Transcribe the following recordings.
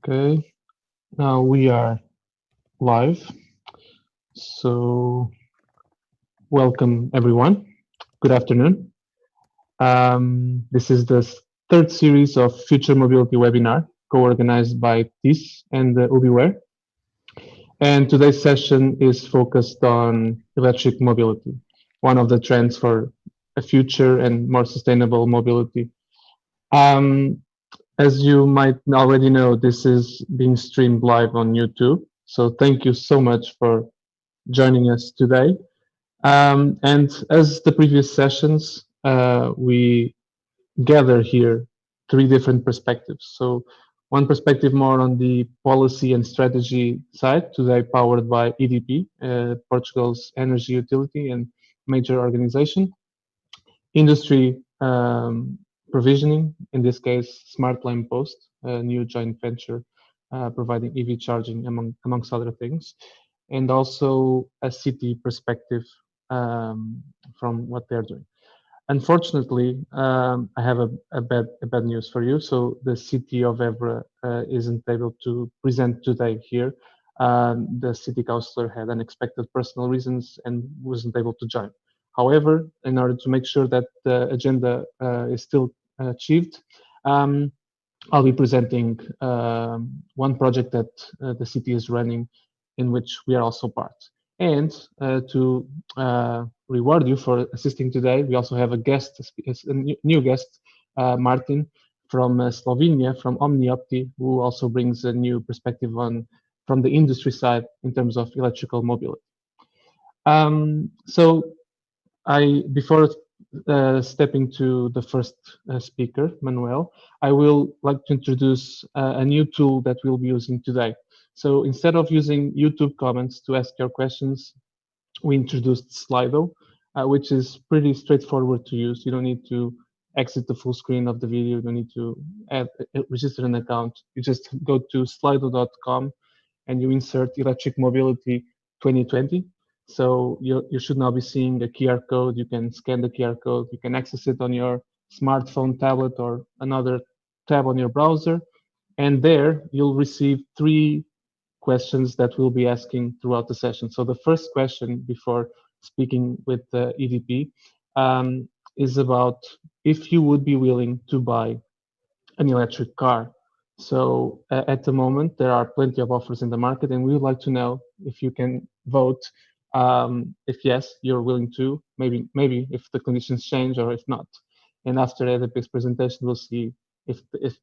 Okay, now we are live. So, welcome everyone. Good afternoon. This is the third series of Future Mobility webinar co-organized by TICE and Ubiwhere. And today's session is focused on electric mobility, one of the trends for a future and more sustainable mobility. Um, As you might already know, this is being streamed live on YouTube. So thank you so much for joining us today. And as the previous sessions, we gather here three different perspectives. So one perspective more on the policy and strategy side, today powered by EDP, Portugal's energy utility and major organization. Industry provisioning, in this case, Smart Lamppost, a new joint venture providing EV charging amongst other things, and also a city perspective from what they're doing. Unfortunately, I have a bad news for you. So the city of Évora isn't able to present today here. The city councillor had unexpected personal reasons and wasn't able to join. However, in order to make sure that the agenda is still achieved, I'll be presenting one project that the city is running, in which we are also part. And to reward you for assisting today, we also have a guest, a new guest, Martin from Slovenia, from OmniOpti, who also brings a new perspective on from the industry side in terms of electrical mobility. So before stepping to the first speaker, Manuel, I will like to introduce a new tool that we'll be using today. So instead of using YouTube comments to ask your questions, we introduced Slido, which is pretty straightforward to use. You don't need to exit the full screen of the video. You don't need to register an account. You just go to slido.com and you insert electric mobility 2020. So you should now be seeing a QR code. You can scan the QR code. You can access it on your smartphone, tablet, or another tab on your browser. And there you'll receive three questions that we'll be asking throughout the session. So the first question before speaking with the EDP is about if you would be willing to buy an electric car. So at the moment, there are plenty of offers in the market, and we would like to know if you can vote. If yes, you're willing to. Maybe if the conditions change or if not. And after EDP's presentation, we'll see if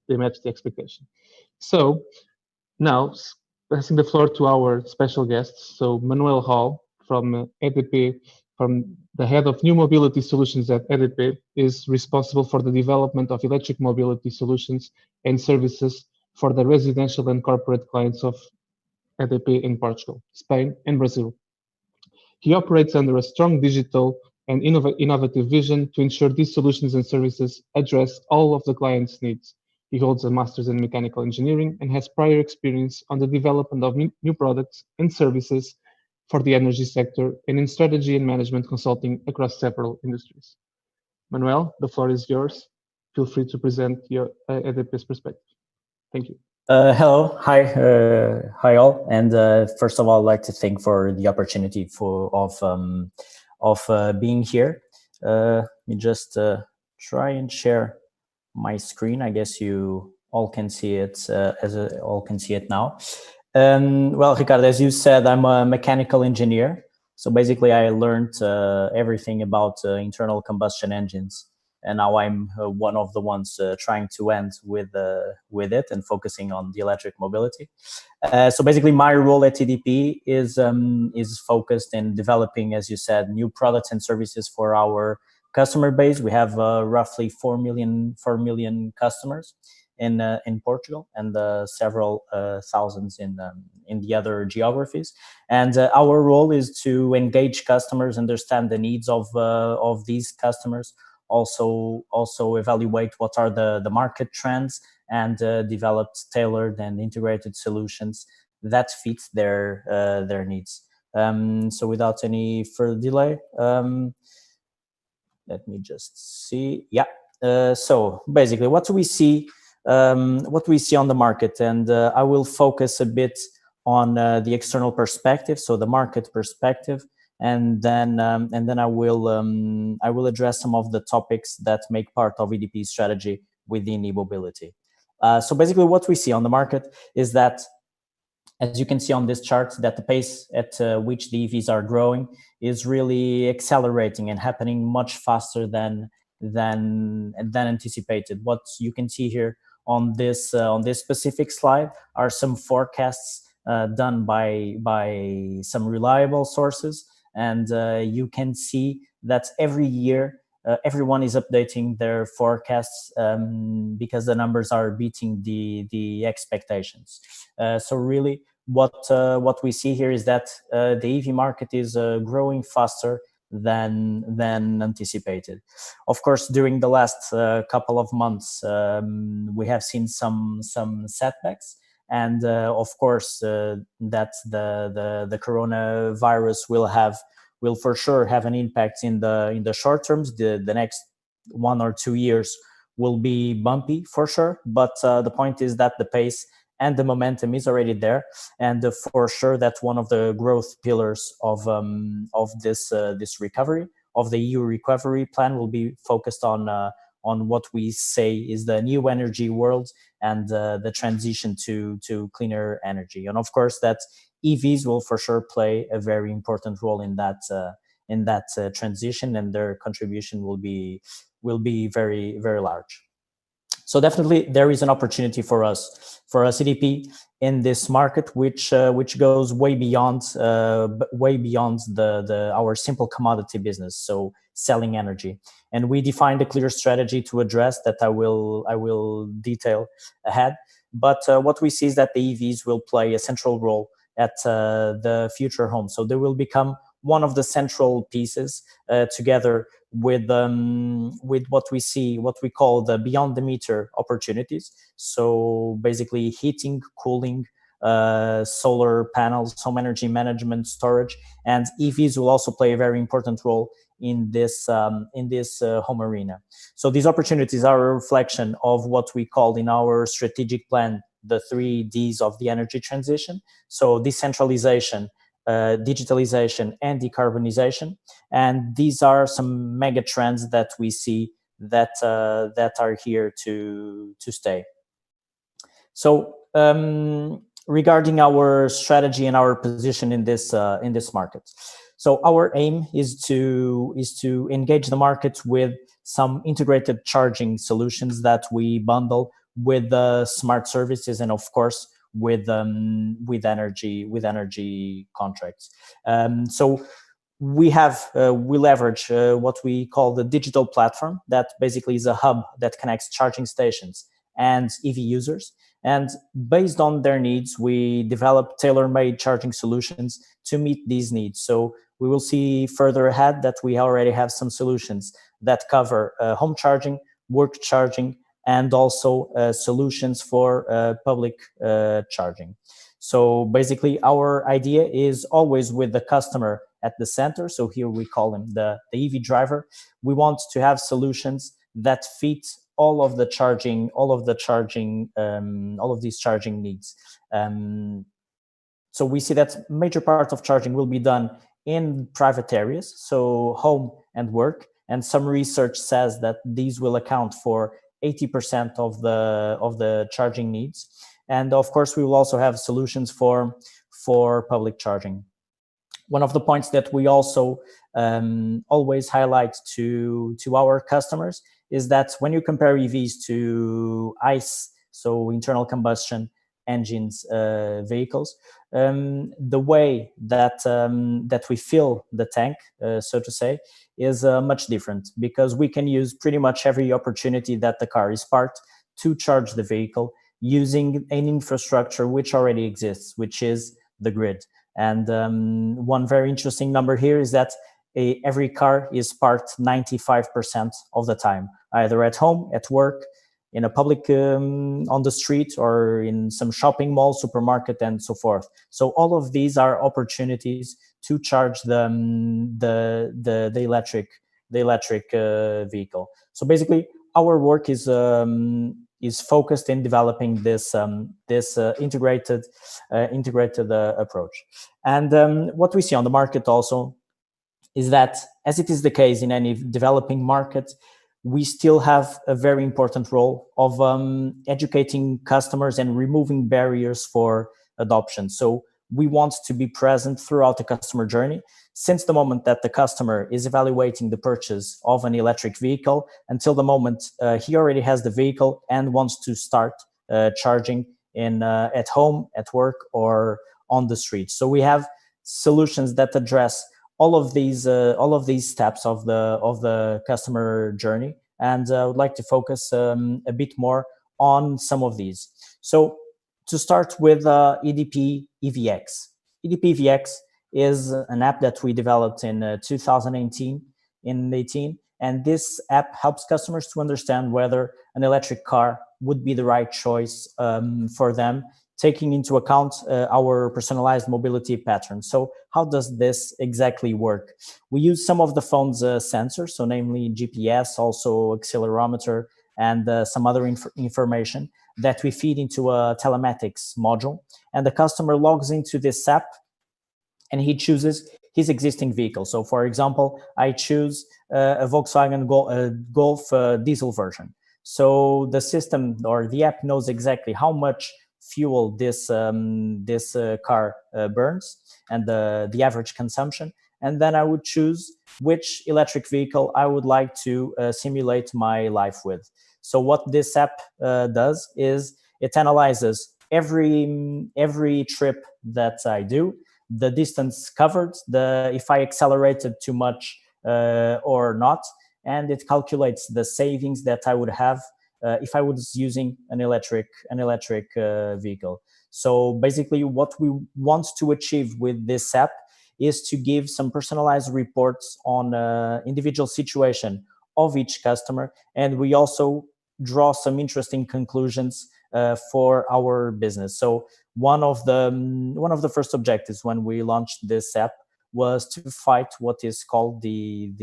they match the expectation. So now, passing the floor to our special guests. So Manuel Hall from EDP, from the head of new mobility solutions at EDP, is responsible for the development of electric mobility solutions and services for the residential and corporate clients of EDP in Portugal, Spain, and Brazil. He operates under a strong digital and innovative vision to ensure these solutions and services address all of the client's needs. He holds a master's in mechanical engineering and has prior experience on the development of new products and services for the energy sector and in strategy and management consulting across several industries. Manuel, the floor is yours. Feel free to present your EDP's perspective. Thank you. Hello, hi all, and first of all, I'd like to thank for the opportunity of being here. Let me just try and share my screen. I guess you all can see it all can see it now. Well, Ricardo, as you said, I'm a mechanical engineer. So basically, I learned everything about internal combustion engines. And now I'm one of the ones trying to end with it and focusing on the electric mobility. So basically, my role at TDP is focused in developing, as you said, new products and services for our customer base. We have roughly 4 million customers in Portugal and several thousands in the other geographies. And our role is to engage customers, understand the needs of these customers. Also evaluate what are the market trends and develop tailored and integrated solutions that fit their needs. So without any further delay, let me just see. Yeah. So basically, what do we see what we see on the market, and I will focus a bit on the external perspective, so the market perspective, and then I will address some of the topics that make part of EDP's strategy within e-mobility. So basically, what we see on the market is that, as you can see on this chart, that the pace at which the EVs are growing is really accelerating and happening much faster than anticipated. What you can see here on this specific slide are some forecasts done by some reliable sources, and you can see that every year everyone is updating their forecasts because the numbers are beating the expectations. So really, what we see here is that the EV market is growing faster than anticipated. Of course, during the last couple of months, we have seen some setbacks, and of course that the coronavirus will for sure have an impact in the short terms. The next 1 or 2 years will be bumpy for sure, but the point is that the pace and the momentum is already there, and for sure that one of the growth pillars of this recovery, of the EU recovery plan, will be focused on what we say is the new energy world and the transition to cleaner energy. And of course that EVs will for sure play a very important role in that transition, and their contribution will be very, very large. So definitely there is an opportunity for us EDP in this market, which goes way beyond our simple commodity business, so selling energy. And we defined a clear strategy to address that. I will detail ahead. But what we see is that the EVs will play a central role at the future home. So they will become one of the central pieces together with what we call the beyond the meter opportunities. So basically heating, cooling, solar panels, home energy management, storage, and EVs will also play a very important role in this home arena. So these opportunities are a reflection of what we call in our strategic plan the 3 Ds of the energy transition. So decentralization, digitalization, and decarbonization. And these are some mega trends that we see that are here to stay. So regarding our strategy and our position in this market, so our aim is to engage the market with some integrated charging solutions that we bundle with smart services, and of course with energy contracts. So we leverage what we call the digital platform, that basically is a hub that connects charging stations and EV users. And based on their needs, we develop tailor-made charging solutions to meet these needs. So we will see further ahead that we already have some solutions that cover home charging, work charging, and also solutions for public charging. So basically our idea is always with the customer at the center. So here we call him the EV driver. We want to have solutions that fit all of these charging needs. So we see that major part of charging will be done in private areas, so home and work, and some research says that these will account for 80% of the charging needs. And of course, we will also have solutions for public charging. One of the points that we also always highlight to our customers is that when you compare EVs to ICE, so internal combustion engines vehicles, the way that we fill the tank, so to say, is much different, because we can use pretty much every opportunity that the car is parked to charge the vehicle using an infrastructure which already exists, which is the grid. And one very interesting number here is that every car is parked 95% of the time, either at home, at work, in a public, on the street, or in some shopping mall, supermarket, and so forth. So all of these are opportunities to charge the electric vehicle. So basically, our work is is focused in developing this integrated approach. And what we see on the market also is that, as it is the case in any developing market, we still have a very important role of educating customers and removing barriers for adoption. So we want to be present throughout the customer journey, since the moment that the customer is evaluating the purchase of an electric vehicle until the moment he already has the vehicle and wants to start charging at home, at work, or on the street. So we have solutions that address all of these steps of the customer journey, and I would like to focus a bit more on some of these. So to start with EDP EVX. EDP EVX is an app that we developed in 2018, and this app helps customers to understand whether an electric car would be the right choice for them, taking into account our personalized mobility patterns. So how does this exactly work? We use some of the phone's sensors, so namely GPS, also accelerometer, and some other information that we feed into a telematics module. And the customer logs into this app and he chooses his existing vehicle. So for example, I choose a Volkswagen Golf diesel version. So the system or the app knows exactly how much fuel this car burns and the average consumption. And then I would choose which electric vehicle I would like to simulate my life with. So what this app does is it analyzes every trip that I do, the distance covered, if I accelerated too much or not, and it calculates the savings that I would have if I was using an electric vehicle. So basically, what we want to achieve with this app is to give some personalized reports on individual situation of each customer, and we also draw some interesting conclusions for our business. So one of the first objectives when we launched this app was to fight what is called the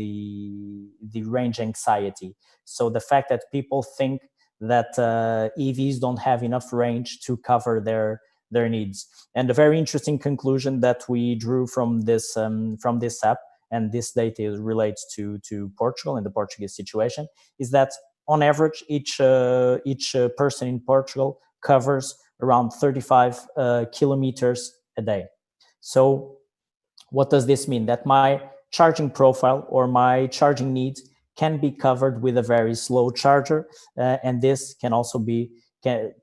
range anxiety. So the fact that people think that EVs don't have enough range to cover their needs. And a very interesting conclusion that we drew from this app, and this data relates to Portugal and the Portuguese situation, is that on average each person in Portugal covers around 35 kilometers a day. So what does this mean? That my charging profile or my charging needs can be covered with a very slow charger, and this can also be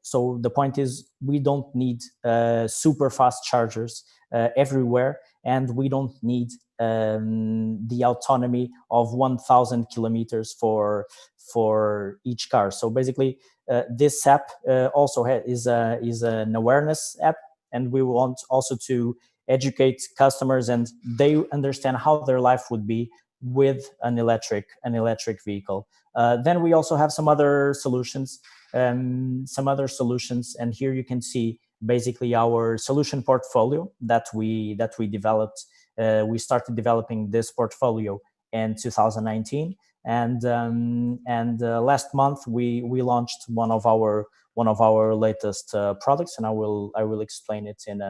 so the point is we don't need super fast chargers everywhere, and we don't need the autonomy of 1,000 kilometers for each car. So basically this app also is an awareness app, and we want also to educate customers and they understand how their life would be with an electric vehicle. Then we also have some other solutions, and here you can see basically our solution portfolio that we developed. We started developing this portfolio in 2019, and last month we launched one of our latest products, and I will explain it in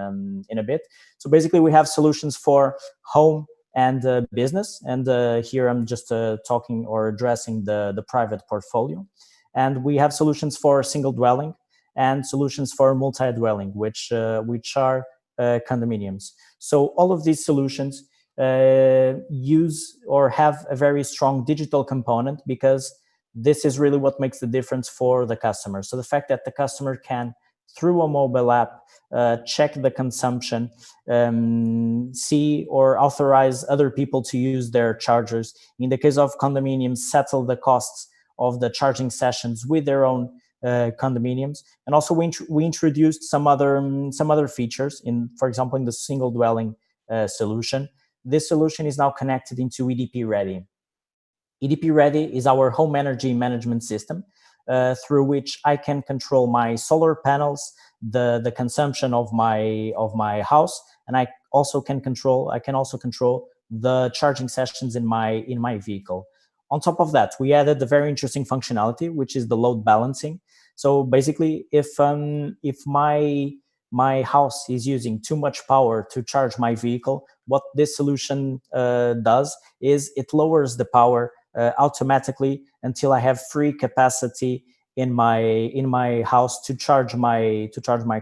a bit. So basically, we have solutions for home and business, and here I'm just talking or addressing the private portfolio. And we have solutions for single dwelling and solutions for multi-dwelling, which are condominiums. So all of these solutions use or have a very strong digital component, because this is really what makes the difference for the customer. So the fact that the customer can, through a mobile app, check the consumption, see or authorize other people to use their chargers. In the case of condominiums, settle the costs of the charging sessions with their own condominiums. And also we introduced some other features for example, in the single dwelling solution. This solution is now connected into EDP Ready. EDP Ready is our home energy management system, through which I can control my solar panels, the consumption of my house, and I can also control the charging sessions in my vehicle. On top of that, we added a very interesting functionality, which is the load balancing. So basically, if my house is using too much power to charge my vehicle, what this solution does is it lowers the power automatically until I have free capacity in my house to charge my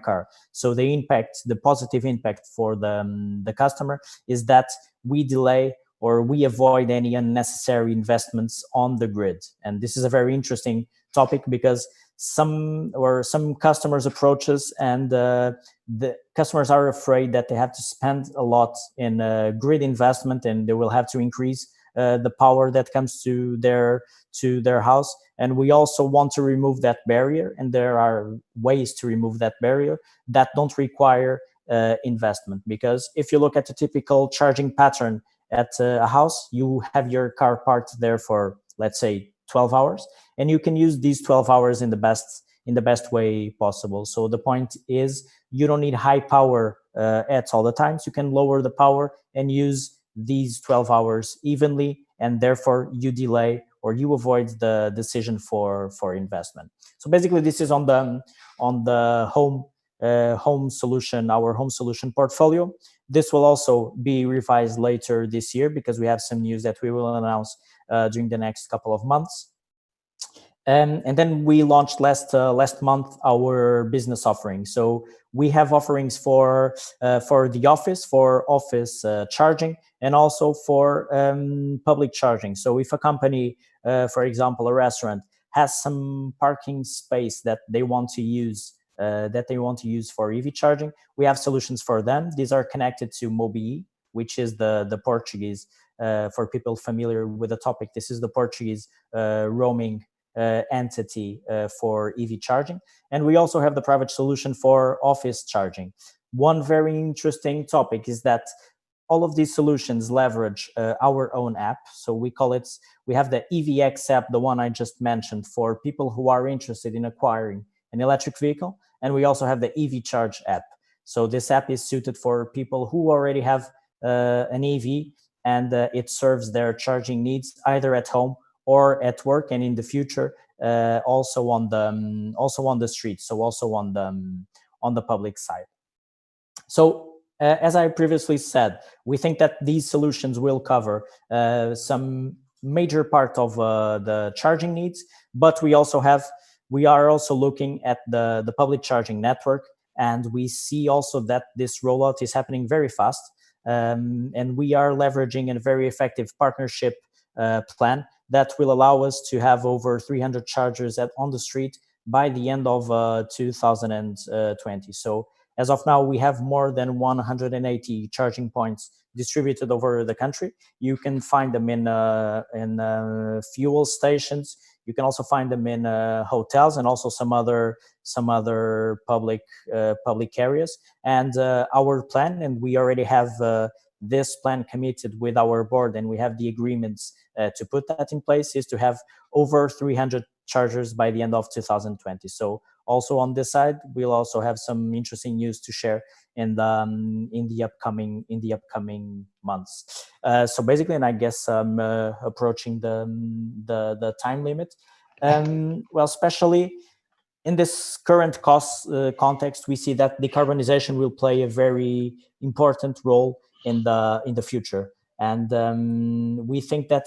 car. So the positive impact for the customer is that we delay or we avoid any unnecessary investments on the grid. And this is a very interesting topic because some customers approach us and the customers are afraid that they have to spend a lot in grid investment and they will have to increase the power that comes to their house. And we also want to remove that barrier, and there are ways to remove that barrier that don't require investment. Because if you look at a typical charging pattern at a house, you have your car parked there for, let's say, 12 hours, and you can use these 12 hours in the best way possible. So the point is, you don't need high power at all the times. You can lower the power and use these 12 hours evenly, and therefore you delay or you avoid the decision for investment. So basically, this is on the home solution, our home solution portfolio. This will also be revised later this year because we have some news that we will announce during the next couple of months. And then we launched last month our business offering. So we have offerings for the office, for office charging, and also for public charging. So if a company, for example, a restaurant, has some parking space that they want to use for EV charging, we have solutions for them. These are connected to Mobi, which is the Portuguese, for people familiar with the topic, this is the Portuguese roaming entity for EV charging. And we also have the private solution for office charging. One very interesting topic is that all of these solutions leverage our own app. So we have the EVX app, the one I just mentioned, for people who are interested in acquiring an electric vehicle. And we also have the EV Charge app. So this app is suited for people who already have an EV, and it serves their charging needs either at home or at work, and in the future also on the street, so also on the public side. So as I previously said, we think that these solutions will cover some major part of the charging needs, but we are also looking at the public charging network, and we see also that this rollout is happening very fast, and we are leveraging a very effective partnership plan that will allow us to have over 300 chargers on the street by the end of 2020. So as of now, we have more than 180 charging points distributed over the country. You can find them in fuel stations. You can also find them in hotels and also some other public areas. And our plan, and we already have this plan committed with our board, and we have the agreements to put that in place, is to have over 300 chargers by the end of 2020. So also on this side, we'll also have some interesting news to share in the upcoming months. So basically, and I guess I'm approaching the time limit. Well, especially in this current cost context, we see that decarbonization will play a very important role in the future. And we think that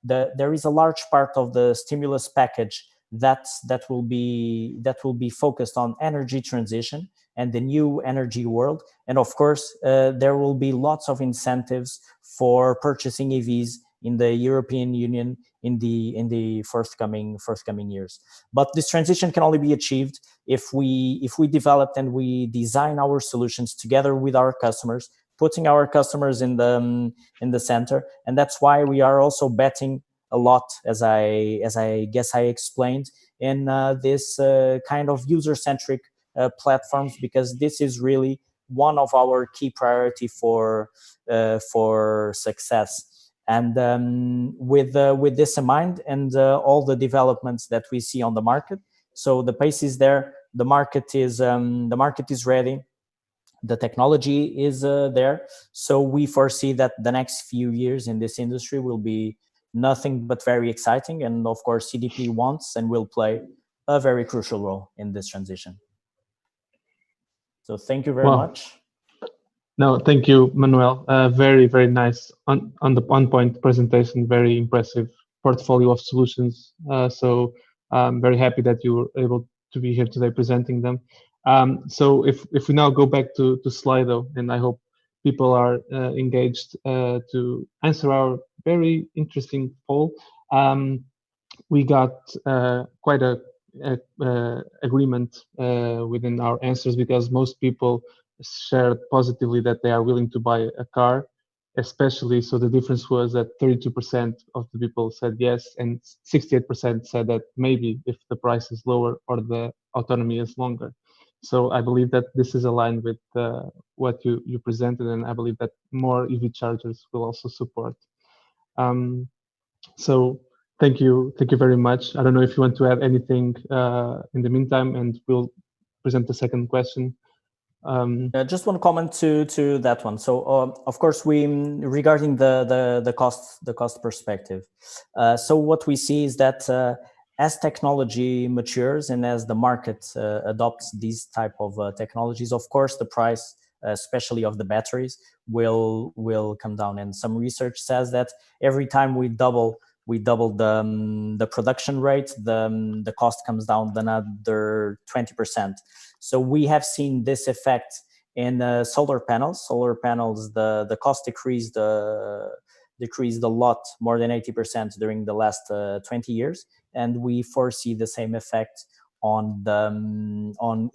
there is a large part of the stimulus package that will be focused on energy transition and the new energy world. And of course, there will be lots of incentives for purchasing EVs in the European Union in the forthcoming years. But this transition can only be achieved if we develop and we design our solutions together with our customers, putting our customers in the center. And that's why we are also betting a lot, as I guess I explained, in this kind of user-centric platforms, because this is really one of our key priority for success. And with this in mind, and all the developments that we see on the market, so the pace is there, the market is ready, the technology is there. So we foresee that the next few years in this industry will be nothing but very exciting. And of course, CDP wants and will play a very crucial role in this transition. So thank you very much. No, thank you, Manuel. Very, very nice on-point presentation. Very impressive portfolio of solutions. So I'm very happy that you were able to be here today presenting them. So if we now go back to Slido, and I hope people are engaged to answer our very interesting poll. We got quite a agreement within our answers, because most people shared positively that they are willing to buy a car, especially. So the difference was that 32% of the people said yes, and 68% said that maybe if the price is lower or the autonomy is longer. So I believe that this is aligned with what you presented, and I believe that more EV chargers will also support. So thank you very much. I don't know if you want to add anything in the meantime, and we'll present the second question. Just one comment to that one. So of course, regarding the cost perspective. So what we see is that as technology matures and as the market adopts these type of technologies, of course, the price, especially of the batteries, will come down. And some research says that every time we double the production rate, the cost comes down another 20%. So we have seen this effect in solar panels. Solar panels, the cost decreased a lot, more than 80% during the last 20 years, and we foresee the same effect on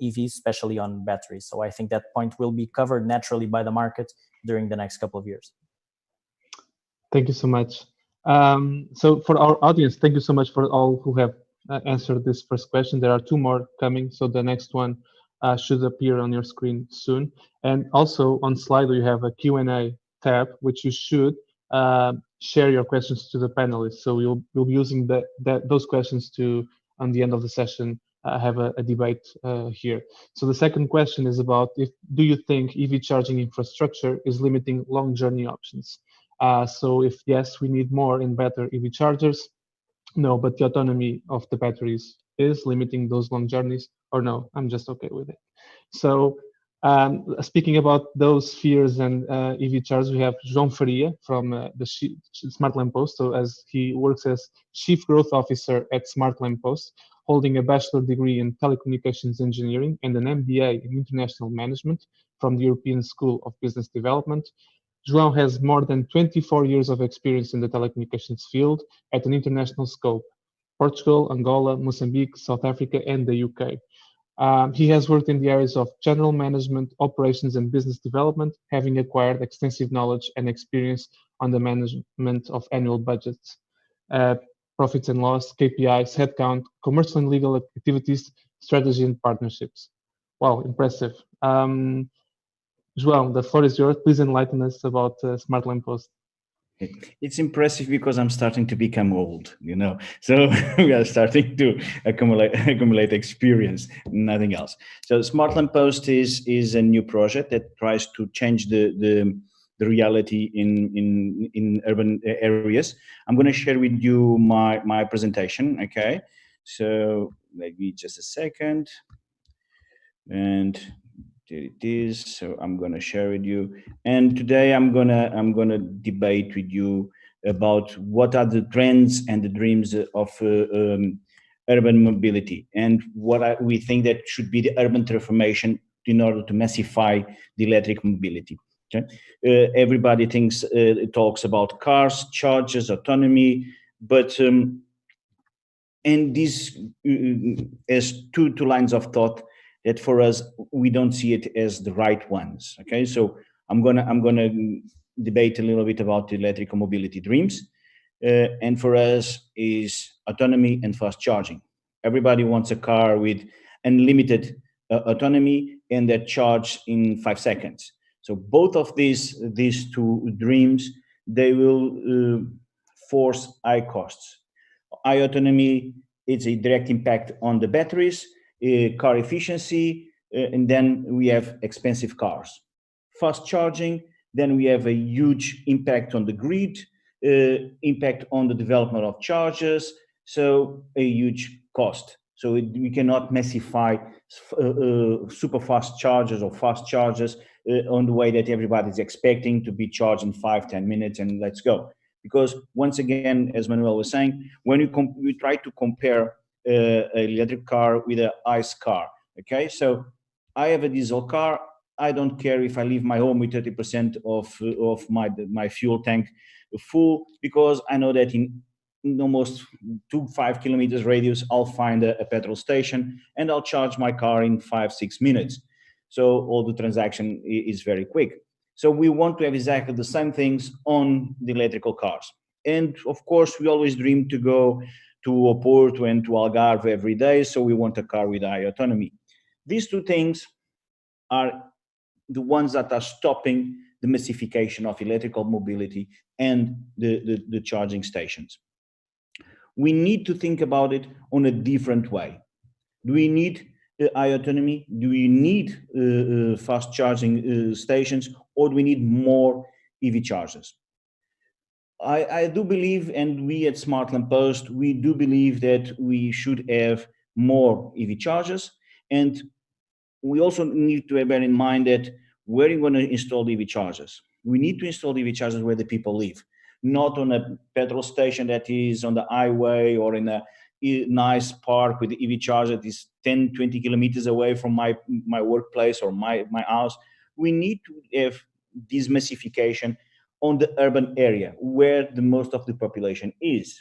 EVs, especially on batteries. So I think that point will be covered naturally by the market during the next couple of years. Thank you so much. So for our audience, thank you so much for all who have answered this first question. There are two more coming, so the next one should appear on your screen soon. And also on Slido, you have a Q&A tab, which you should share your questions to the panelists. So we'll be using those questions to, on the end of the session, have a debate here. So the second question is about, do you think EV charging infrastructure is limiting long journey options? So if yes, we need more and better EV chargers. No, but the autonomy of the batteries is limiting those long journeys, or no, I'm just okay with it. So speaking about those fears and EV chargers, we have João Faria from the Smart Lamppost. So as he works as Chief Growth Officer at Smart Lamppost, holding a bachelor degree in telecommunications engineering and an MBA in international management from the European School of Business Development. João has more than 24 years of experience in the telecommunications field at an international scope: Portugal, Angola, Mozambique, South Africa, and the UK. He has worked in the areas of general management, operations, and business development, having acquired extensive knowledge and experience on the management of annual budgets, profits and loss, KPIs, headcount, commercial and legal activities, strategy, and partnerships. Wow, impressive. João, the floor is yours. Please enlighten us about Smart Lamppost. It's impressive because I'm starting to become old, so we are starting to accumulate experience, nothing else. So Smart Lamppost is a new project that tries to change the reality in urban areas. I'm going to share with you my presentation. Okay, so maybe just a second, and there it is. So I'm going to share with you, and today I'm gonna debate with you about what are the trends and the dreams of urban mobility, and what we think that should be the urban transformation in order to massify the electric mobility. Okay, everybody talks about cars, chargers, autonomy, but and this has two lines of thought that for us we don't see it as the right ones. Okay, so I'm gonna debate a little bit about the electrical mobility dreams, and for us is autonomy and fast charging. Everybody wants a car with unlimited autonomy and that charge in 5 seconds. So both of these two dreams, they will force high costs. High autonomy, it's a direct impact on the batteries, car efficiency, and then we have expensive cars. Fast charging, then we have a huge impact on the grid, impact on the development of chargers, so a huge cost. So we cannot massify super fast chargers or fast chargers on the way that everybody's expecting to be charged in 5-10 minutes and let's go. Because once again, as Manuel was saying, when you try to compare an electric car with an ICE car, okay? So I have a diesel car. I don't care if I leave my home with 30% of my fuel tank full, because I know that in almost 2-5 kilometers radius, I'll find a petrol station and I'll charge my car in 5-6 minutes. So all the transaction is very quick. So we want to have exactly the same things on the electrical cars. And of course, we always dream to go to Oporto and to Algarve every day. So we want a car with high autonomy. These two things are the ones that are stopping the massification of electrical mobility and the charging stations. We need to think about it on a different way. Do we need high autonomy? Do we need fast charging stations, or do we need more EV chargers? I do believe, and we at Smart Lamppost, we do believe that we should have more EV chargers, and we also need to bear in mind that where you're going to install EV chargers. We need to install EV chargers where the people live, not on a petrol station that is on the highway or in a nice park with the EV charger that is 10-20 kilometers away from my workplace or my house. We need to have this massification on the urban area where the most of the population is.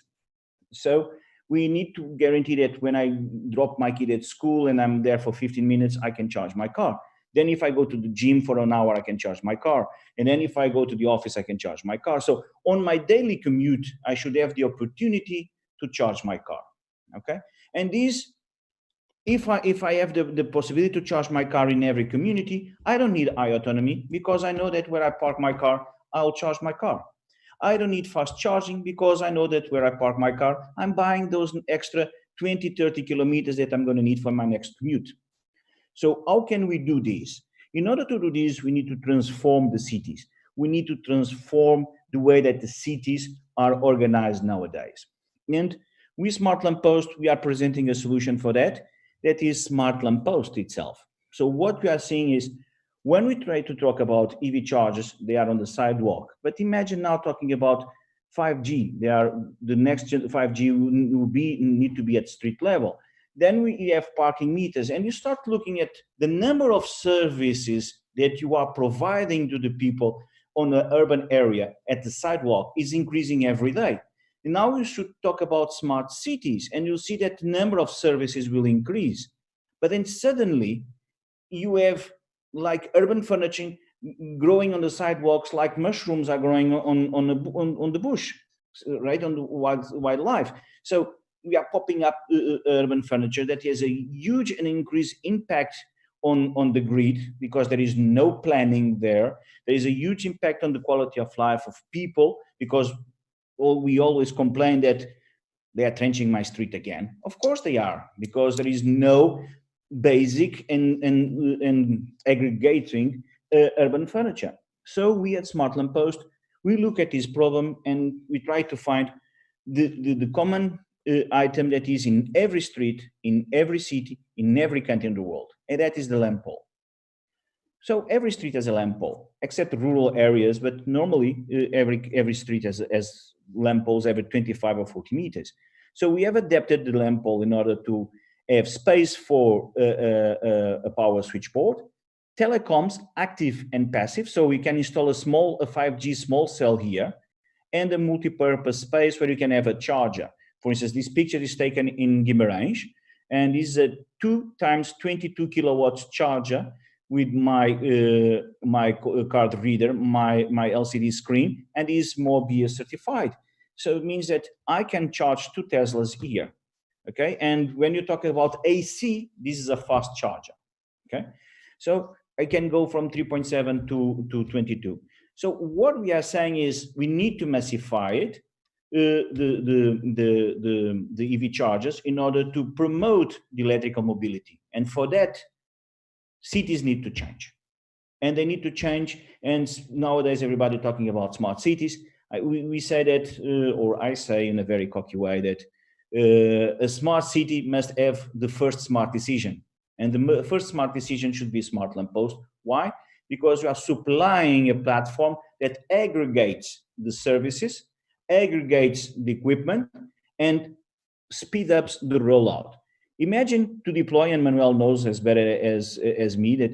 So we need to guarantee that when I drop my kid at school and I'm there for 15 minutes, I can charge my car. Then if I go to the gym for an hour, I can charge my car. And then if I go to the office, I can charge my car. So on my daily commute, I should have the opportunity to charge my car, okay? And this, if I have the possibility to charge my car in every community, I don't need high autonomy, because I know that where I park my car, I'll charge my car. I don't need fast charging, because I know that where I park my car, I'm buying those extra 20-30 kilometers that I'm going to need for my next commute. So how can we do this? In order to do this, we need to transform the cities. We need to transform the way that the cities are organized nowadays. And we Smart Lamppost, we are presenting a solution for that. That is Smart Lamppost itself. So what we are seeing is, when we try to talk about EV chargers, they are on the sidewalk. But imagine now talking about 5G. They are the next 5G will need to be at street level. Then we have parking meters, and you start looking at the number of services that you are providing to the people on an urban area at the sidewalk is increasing every day. And now we should talk about smart cities, and you'll see that the number of services will increase. But then suddenly you have like urban furniture growing on the sidewalks, like mushrooms are growing on the bush, right, on the wildlife. So we are popping up urban furniture that has a huge and increased impact on the grid, because there is no planning there. There is a huge impact on the quality of life of people, because we always complain that they are trenching my street again. Of course they are, because there is no basic and aggregating urban furniture. So we at Smart Lamppost, we look at this problem and we try to find the common item that is in every street, in every city, in every country in the world, and that is the lamp pole. So every street has a lamp pole, except rural areas, but normally every street has lamp poles every 25 or 40 meters. So we have adapted the lamp pole in order to have space for a power switchboard, telecoms, active and passive, so we can install a 5G small cell here, and a multi-purpose space where you can have a charger. For instance, this picture is taken in Guimarães, and is a 2 times 22 kilowatts charger with my card reader, my LCD screen, and is MOBIA certified. So it means that I can charge 2 Teslas here. Okay, and when you talk about AC, this is a fast charger. Okay, so I can go from 3.7 to 22. So what we are saying is we need to massify it, the EV chargers, in order to promote the electrical mobility. And for that, cities need to change, and they need to change. And nowadays, everybody talking about smart cities. We say that, or I say in a very cocky way, that a smart city must have the first smart decision. And the first smart decision should be smart lamppost. Why? Because we are supplying a platform that aggregates the services, aggregates the equipment, and speed up the rollout. Imagine to deploy, and Manuel knows as better as me, that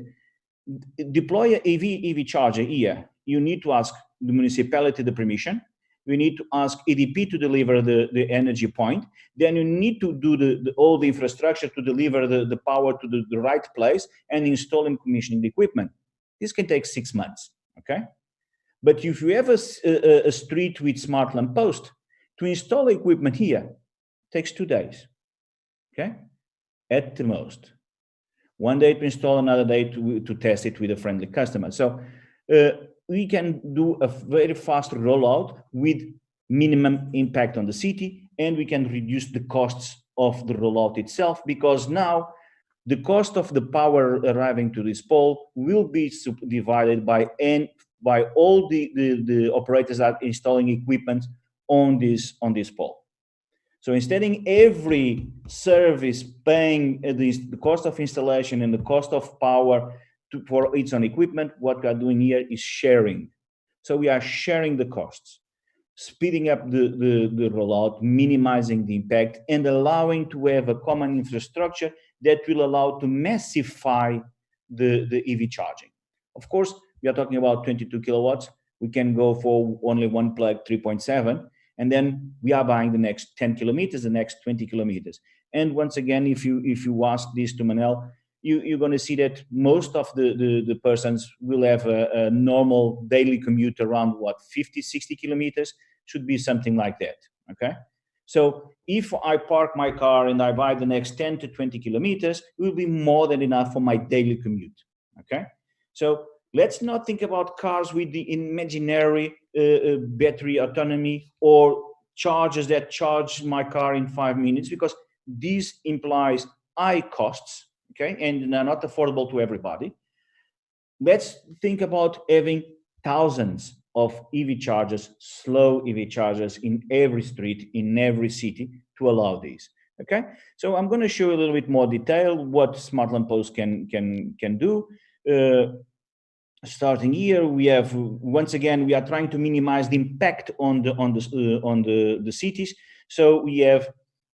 deploy an EV charger here. You need to ask the municipality the permission. We need to ask EDP to deliver the energy point. Then you need to do all the infrastructure to deliver the power to the right place and install and commissioning the equipment. This can take 6 months, okay? But if you have a street with smart lamppost, to install equipment here takes 2 days, okay? At the most. 1 day to install, another day to test it with a friendly customer. So we can do a very fast rollout with minimum impact on the city, and we can reduce the costs of the rollout itself, because now the cost of the power arriving to this pole will be divided by all the operators that are installing equipment on this pole. So instead of every service paying the cost of installation and the cost of power for its own equipment, what we are doing here is sharing. So we are sharing the costs, speeding up the rollout, minimizing the impact, and allowing to have a common infrastructure that will allow to massify the EV charging. Of course, we are talking about 22 kilowatts. We can go for only one plug, 3.7. And then we are buying the next 10 kilometers, the next 20 kilometers. And once again, if you ask this to Manel, you're going to see that most of the persons will have a normal daily commute around, 50, 60 kilometers, should be something like that, okay? So if I park my car and I buy the next 10 to 20 kilometers, it will be more than enough for my daily commute, okay? So let's not think about cars with the imaginary battery autonomy or chargers that charge my car in 5 minutes, because this implies high costs, okay, and they're not affordable to everybody. Let's think about having thousands of EV chargers, slow EV chargers in every street, in every city to allow these. Okay, so I'm going to show you a little bit more detail what smart lamppost can do. Starting here, we have, once again, we are trying to minimize the impact on the cities. So we have,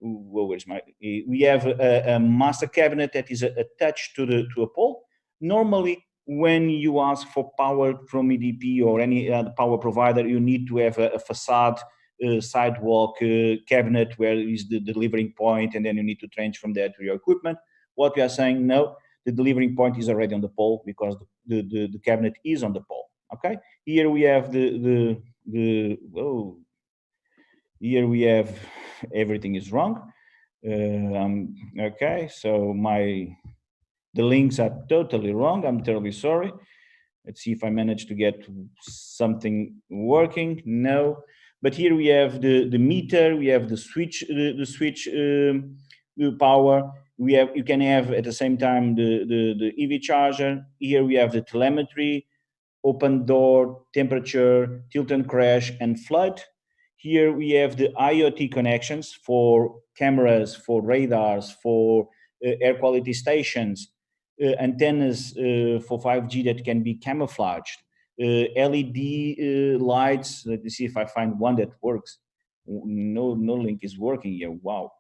we have a master cabinet that is attached to a pole. Normally, when you ask for power from EDP or any other power provider, you need to have a facade, sidewalk cabinet where is the delivering point, and then you need to change from there to your equipment. What we are saying, no, the delivering point is already on the pole because the cabinet is on the pole. Okay, here we have here we have everything is wrong. Okay, so the links are totally wrong. I'm terribly sorry. Let's see if I manage to get something working. No, but here we have the meter. We have the switch power. You can have at the same time the EV charger. Here we have the telemetry, open door, temperature, tilt and crash, and flood. Here we have the IoT connections for cameras, for radars, for air quality stations, antennas for 5G that can be camouflaged, LED lights. Let me see if I find one that works. No link is working here. Wow.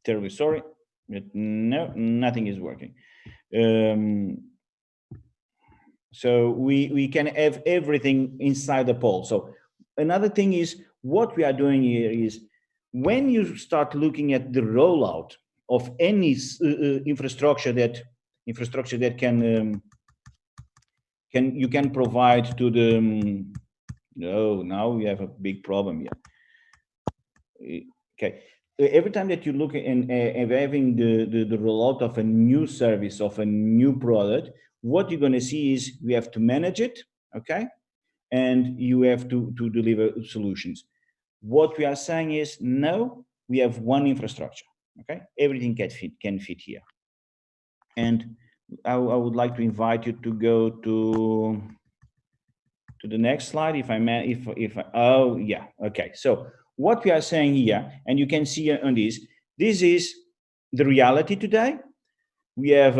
Terribly sorry, but no, nothing is working. So we can have everything inside the pole. So another thing is, what we are doing here is, when you start looking at the rollout of any infrastructure that you can provide to the no, now we have a big problem here. Okay, every time that you look at having the rollout of a new service, of a new product, what you're going to see is we have to manage it, okay, and you have to deliver solutions. What we are saying is, no, we have one infrastructure, okay, everything can fit here. And I would like to invite you to go to to the next slide, if I may, oh yeah, okay. So what we are saying here, and you can see on this is the reality today. We have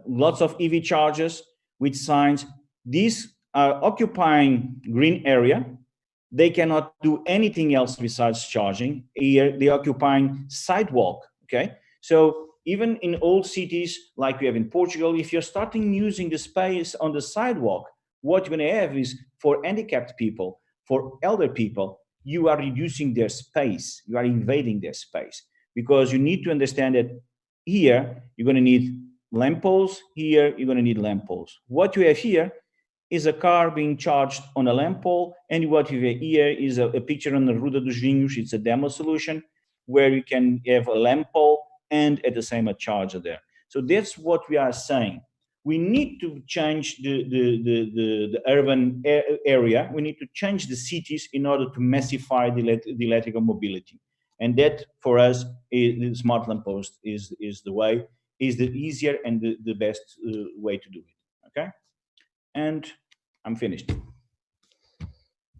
lots of EV chargers with signs. These are occupying green area. They cannot do anything else besides charging. Here, they're occupying sidewalk, okay? So even in old cities, like we have in Portugal, if you're starting using the space on the sidewalk, what you're gonna have is for handicapped people, for elder people, you are reducing their space, you are invading their space. Because you need to understand that here, you're gonna need lampposts, here, you're gonna need lampposts. What you have here is a car being charged on a lamp pole, and what you have here is a picture on the Ruta dos Vinhos. It's a demo solution where you can have a lamp pole and at the same a charger there. So that's what we are saying. We need to change the urban area. We need to change the cities in order to massify the electrical mobility. And that, for us, the smart lamppost is the way, is the easier and the best way to do it. Okay? And I'm finished.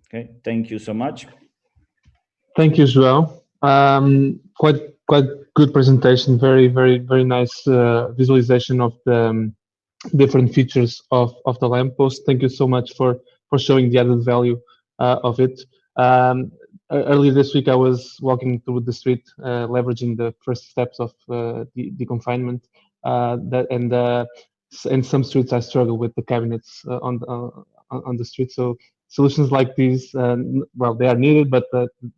Okay, thank you so much. Thank you, João. Quite good presentation. Very nice visualization of the different features of the lamppost. Thank you so much for showing the added value of it. Earlier this week, I was walking through the street, leveraging the first steps of the confinement. And some streets I struggle with the cabinets on the street. So solutions like these, well, they are needed, but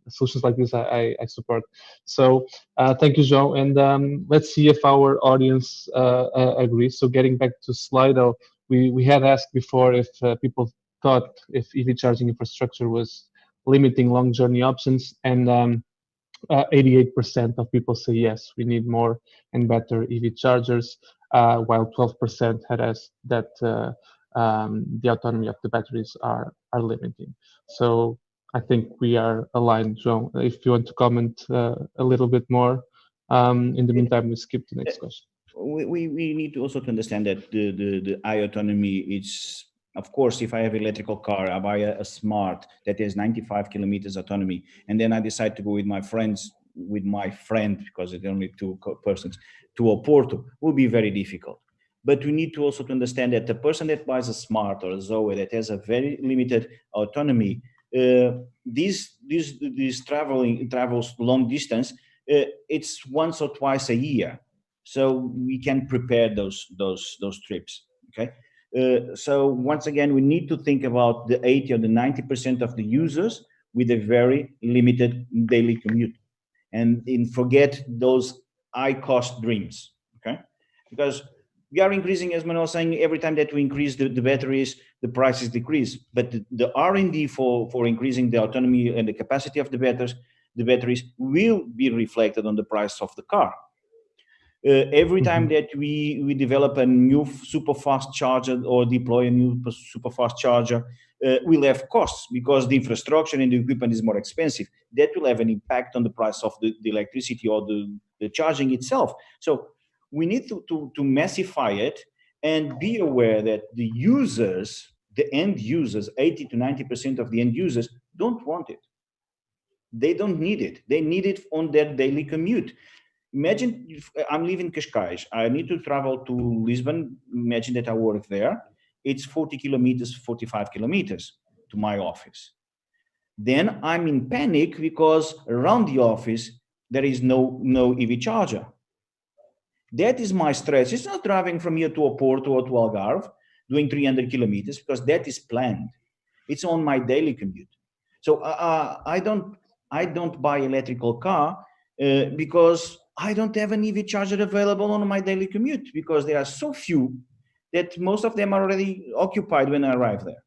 solutions like this I support. So thank you, João. And let's see if our audience agrees. So getting back to Slido, we had asked before if people thought if EV charging infrastructure was limiting long journey options, and 88% of people say yes, we need more and better EV chargers, while 12% had asked that the autonomy of the batteries are limiting. So I think we are aligned, João. If you want to comment a little bit more, in the meantime, we skip the next question. We need to also to understand that the high autonomy, it's, of course, if I have an electrical car, I buy a smart that has 95 kilometers autonomy, and then I decide to go with my friends, because it's only two persons, to Oporto, will be very difficult. But we need to also to understand that the person that buys a smart or a Zoe that has a very limited autonomy, these travels long distance, it's once or twice a year. So we can prepare those trips, okay? So once again, we need to think about the 80 or the 90% of the users with a very limited daily commute, and forget those high-cost dreams, okay? Because we are increasing, as Manuel was saying, every time that we increase the batteries, the prices decrease. But the R&D for increasing the autonomy and the capacity of the batteries will be reflected on the price of the car. Every time that we develop a new super fast charger or deploy a new super fast charger, we'll have costs because the infrastructure and the equipment is more expensive. That will have an impact on the price of the electricity or the charging itself. So we need to massify it and be aware that the users, the end users, 80 to 90% of the end users don't want it. They don't need it. They need it on their daily commute. Imagine if I'm living in Cascais. I need to travel to Lisbon. Imagine that I work there. It's 40 kilometers, 45 kilometers to my office. Then I'm in panic because around the office, there is no EV charger. That is my stress. It's not driving from here to Oporto or to Algarve, doing 300 kilometers, because that is planned. It's on my daily commute. So I don't buy electrical car because I don't have an EV charger available on my daily commute, because there are so few that most of them are already occupied when I arrive there.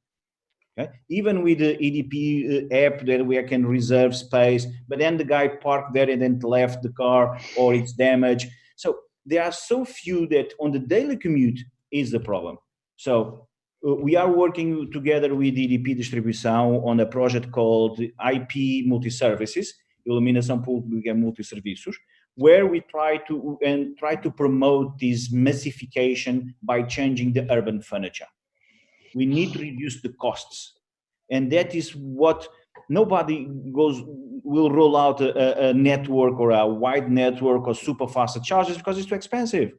Okay? Even with the EDP app that we can reserve space, but then the guy parked there and then left the car, or it's damaged. So there are so few that on the daily commute is the problem. So we are working together with EDP Distribuição on a project called IP Multi-Services, Iluminação Pública Multi-Serviços, where we try to promote this massification by changing the urban furniture. We need to reduce the costs. And that is what nobody will roll out a network or a wide network or super fast chargers because it's too expensive.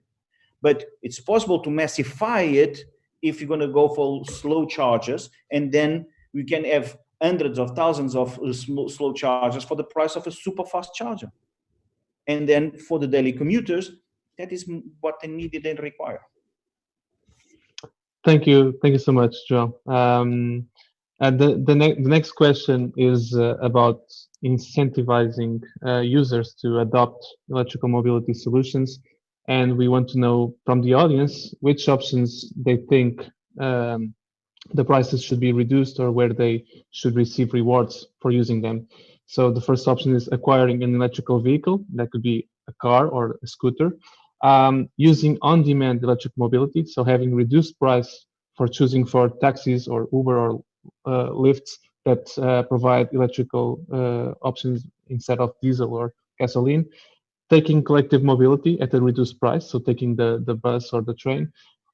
But it's possible to massify it if you're going to go for slow chargers, and then we can have hundreds of thousands of slow chargers for the price of a super fast charger. And then for the daily commuters, that is what they needed and require. Thank you so much, Joe. And the next question is about incentivizing users to adopt electrical mobility solutions, and we want to know from the audience which options they think the prices should be reduced or where they should receive rewards for using them. So the first option is acquiring an electrical vehicle. That could be a car or a scooter. Using on-demand electric mobility, so having reduced price for choosing for taxis or Uber or lifts that provide electrical options instead of diesel or gasoline. Taking collective mobility at a reduced price, so taking the bus or the train.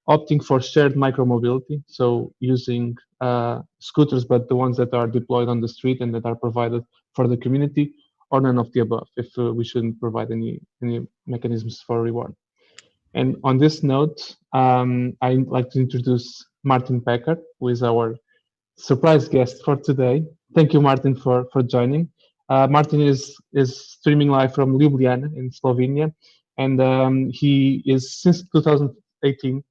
Opting for shared micromobility, so using scooters, but the ones that are deployed on the street and that are provided for the community, or none of the above, if we shouldn't provide any mechanisms for reward. And on this note, I'd like to introduce Martin Pecker, who is our surprise guest for today. Thank you, Martin, for joining. Martin is streaming live from Ljubljana in Slovenia, and he is since 2018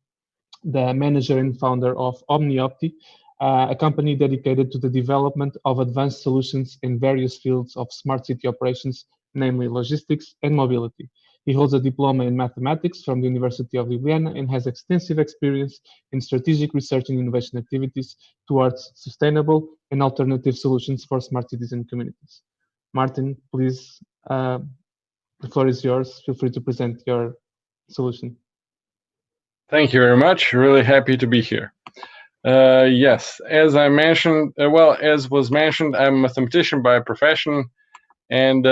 the manager and founder of OmniOpti, a company dedicated to the development of advanced solutions in various fields of smart city operations, namely logistics and mobility. He holds a diploma in mathematics from the University of Ljubljana and has extensive experience in strategic research and innovation activities towards sustainable and alternative solutions for smart cities and communities. Martin, please, the floor is yours. Feel free to present your solution. Thank you very much. Really happy to be here. Yes, as I mentioned, as was mentioned, I'm a mathematician by profession, and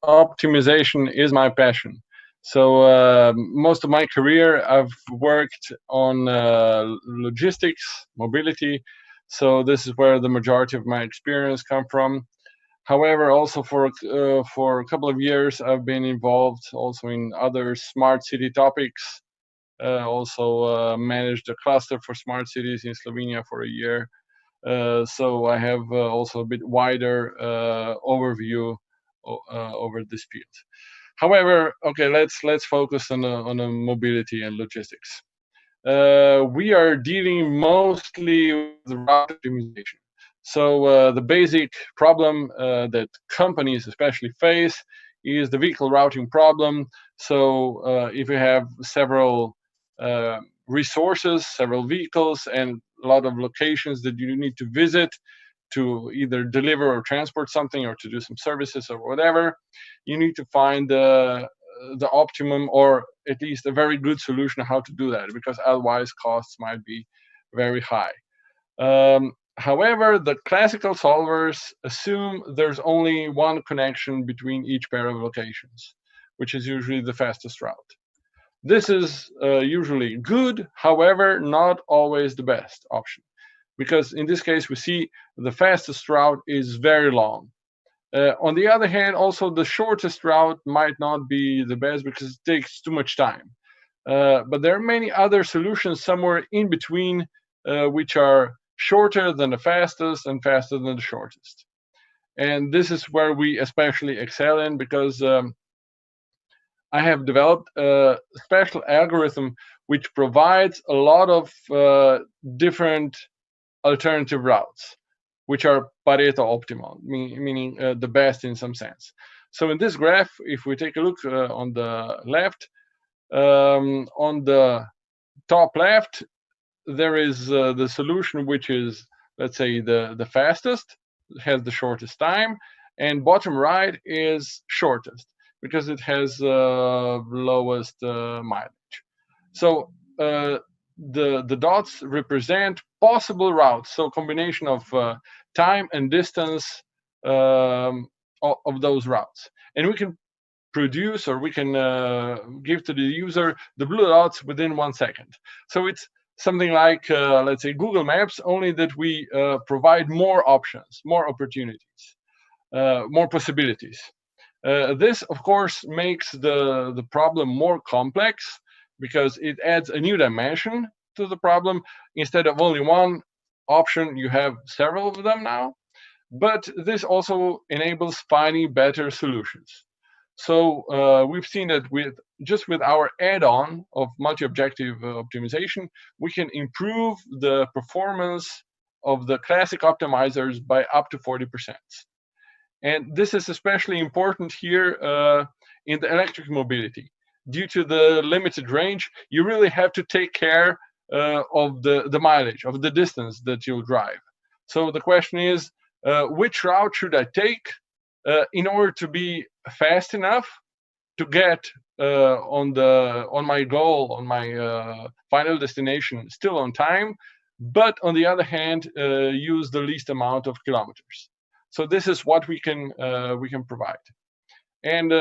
optimization is my passion. So most of my career, I've worked on logistics, mobility. So this is where the majority of my experience come from. However, also for a couple of years, I've been involved also in other smart city topics. Also managed a cluster for smart cities in Slovenia for a year. So I have also a bit wider overview over this field. However, okay, let's focus on mobility and logistics. We are dealing mostly with route optimization. So the basic problem that companies especially face is the vehicle routing problem. So if you have several resources, several vehicles, and a lot of locations that you need to visit to either deliver or transport something or to do some services or whatever, you need to find the optimum or at least a very good solution how to do that, because otherwise costs might be very high. However, the classical solvers assume there's only one connection between each pair of locations, which is usually the fastest route. This is usually good, however, not always the best option, because in this case we see the fastest route is very long. On the other hand, also the shortest route might not be the best because it takes too much time. But there are many other solutions somewhere in between, which are shorter than the fastest and faster than the shortest. And this is where we especially excel in, because I have developed a special algorithm which provides a lot of different alternative routes, which are Pareto optimal, meaning the best in some sense. So in this graph, if we take a look on the left, on the top left, there is the solution which is, let's say, the fastest, has the shortest time, and bottom right is shortest because it has lowest mileage. So the dots represent possible routes, so combination of time and distance of those routes, and we can produce, or we can give to the user the blue dots within 1 second. So it's something like, let's say, Google Maps, only that we provide more options, more opportunities, more possibilities. This, of course, makes the problem more complex because it adds a new dimension to the problem. Instead of only one option, you have several of them now. But this also enables finding better solutions. So we've seen that with our add-on of multi-objective optimization, we can improve the performance of the classic optimizers by up to 40%. And this is especially important here in the electric mobility. Due to the limited range, you really have to take care of the mileage, of the distance that you'll drive. So the question is, which route should I take in order to be fast enough to get on my goal, on my final destination, still on time, but on the other hand, use the least amount of kilometers. So this is what we can provide. And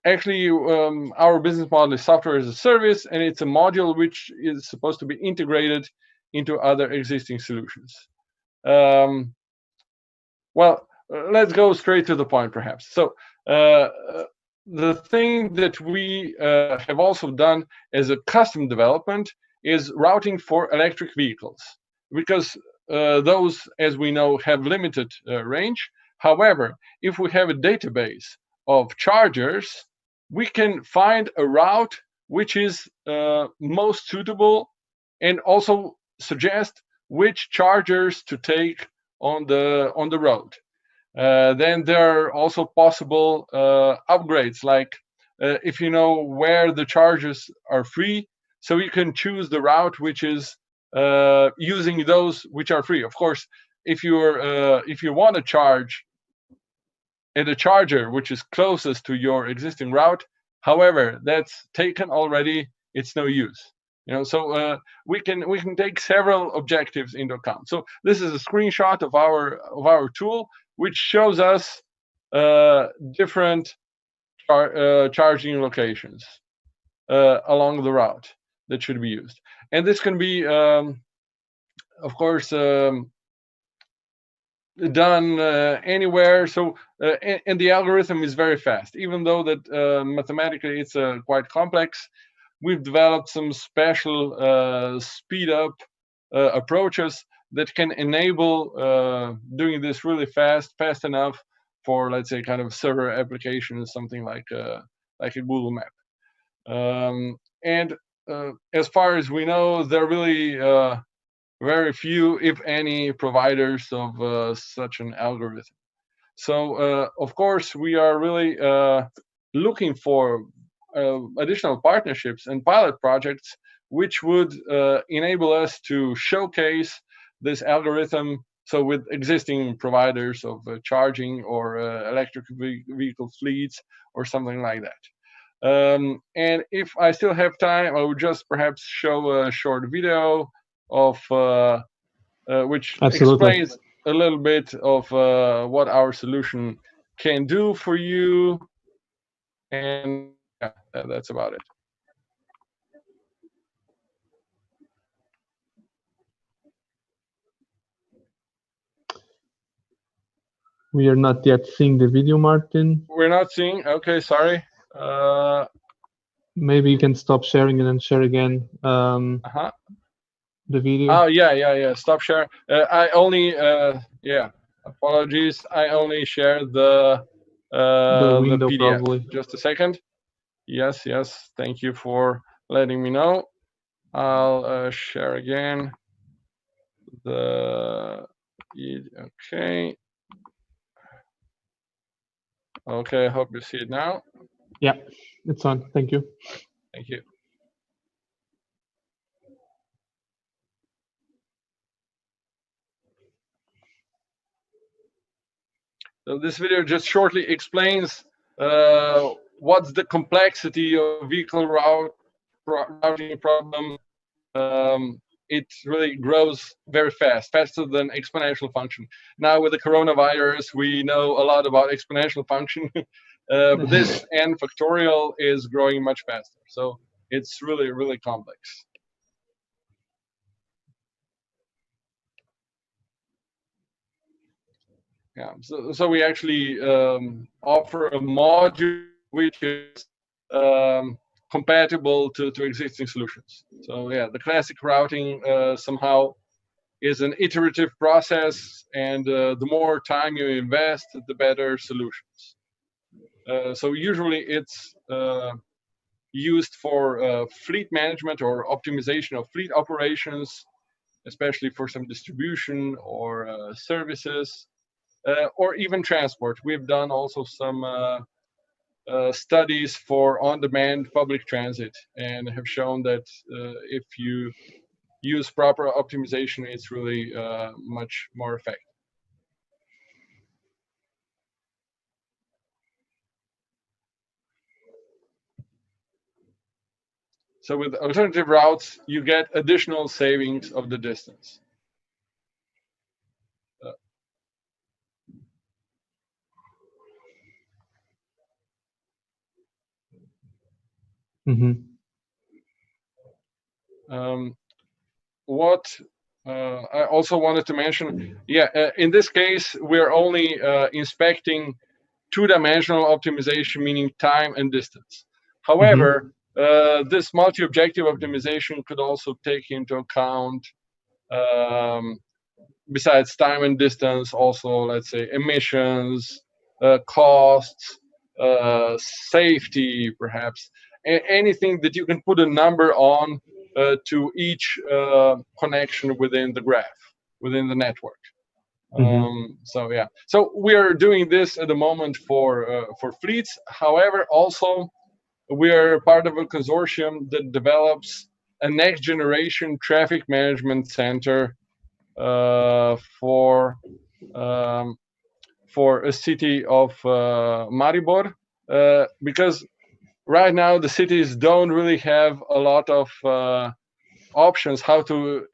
actually, our business model is software as a service, and it's a module which is supposed to be integrated into other existing solutions. Well, let's go straight to the point, perhaps. So the thing that we have also done as a custom development is routing for electric vehicles, because those, as we know, have limited range. However, if we have a database of chargers, we can find a route which is most suitable and also suggest which chargers to take on the road. Then there are also possible upgrades, like if you know where the chargers are free, so you can choose the route which is using those which are free. Of course, if you want to charge at a charger which is closest to your existing route, however, that's taken already, it's no use. So we can take several objectives into account. So this is a screenshot of our tool, which shows us different charging locations along the route that should be used. And this can be, of course, done anywhere. So and the algorithm is very fast, even though that mathematically it's quite complex. We've developed some special speed up approaches that can enable doing this really fast enough for, let's say, kind of server applications, something like a Google Map. And as far as we know, there are really very few, if any, providers of such an algorithm. So, of course, we are really looking for additional partnerships and pilot projects which would enable us to showcase this algorithm, so with existing providers of charging or electric vehicle fleets or something like that. And if I still have time, I would just perhaps show a short video of which Absolutely. explains a little bit of what our solution can do for you. And yeah, that's about it. We are not yet seeing the video, Martin. We're not seeing. Okay, sorry. Maybe you can stop sharing and then share again Uh-huh. the video. Oh, yeah. Stop share. I only, yeah, apologies. I only shared the window, PDF. probably. Just a second. Yes. Thank you for letting me know. I'll share again. Okay. Okay, I hope you see it now. Yeah, it's on. Thank you. Thank you. So this video just shortly explains what's the complexity of vehicle routing problem. It really grows very fast, faster than exponential function. Now with the coronavirus, we know a lot about exponential function, but this n factorial is growing much faster. So it's really, really complex. Yeah, so we actually offer a module which is compatible to existing solutions. So yeah, the classic routing somehow is an iterative process, and the more time you invest, the better solutions. So usually it's used for fleet management or optimization of fleet operations, especially for some distribution or services, or even transport. We've done also some studies for on-demand public transit and have shown that if you use proper optimization, it's really much more effective. So with alternative routes, you get additional savings of the distance. What I also wanted to mention, in this case, we're only inspecting two-dimensional optimization, meaning time and distance. However, this multi-objective optimization could also take into account, besides time and distance, also, let's say, emissions, costs, safety, perhaps, anything that you can put a number on to each connection within the graph, within the network. So yeah, so we are doing this at the moment for fleets. However, also we are part of a consortium that develops a next generation traffic management center for a city of Maribor, because right now the cities don't really have a lot of options how to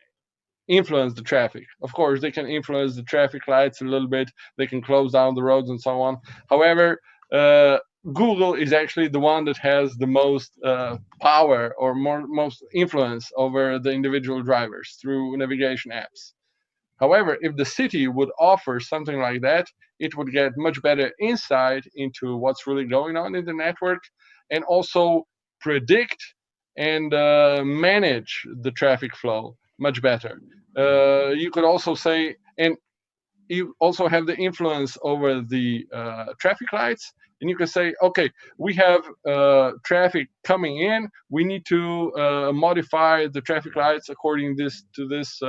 influence the traffic. Of course, they can influence the traffic lights a little bit. They can close down the roads and so on. However, Google is actually the one that has the most power or most influence over the individual drivers through navigation apps. However, if the city would offer something like that, it would get much better insight into what's really going on in the network, and also predict and manage the traffic flow much better. You could also say, and you also have the influence over the traffic lights, and you can say, okay, we have traffic coming in. We need to modify the traffic lights according to this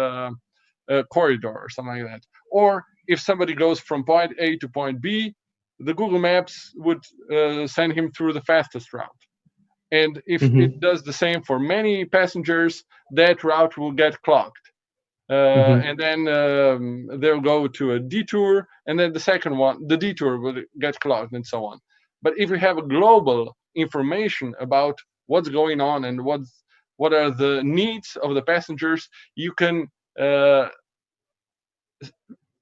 corridor or something like that. Or if somebody goes from point A to point B, the Google Maps would send him through the fastest route. And if it does the same for many passengers, that route will get clogged. And then they'll go to a detour, and then the second one, the detour will get clogged, and so on. But if you have a global information about what's going on and what are the needs of the passengers, you can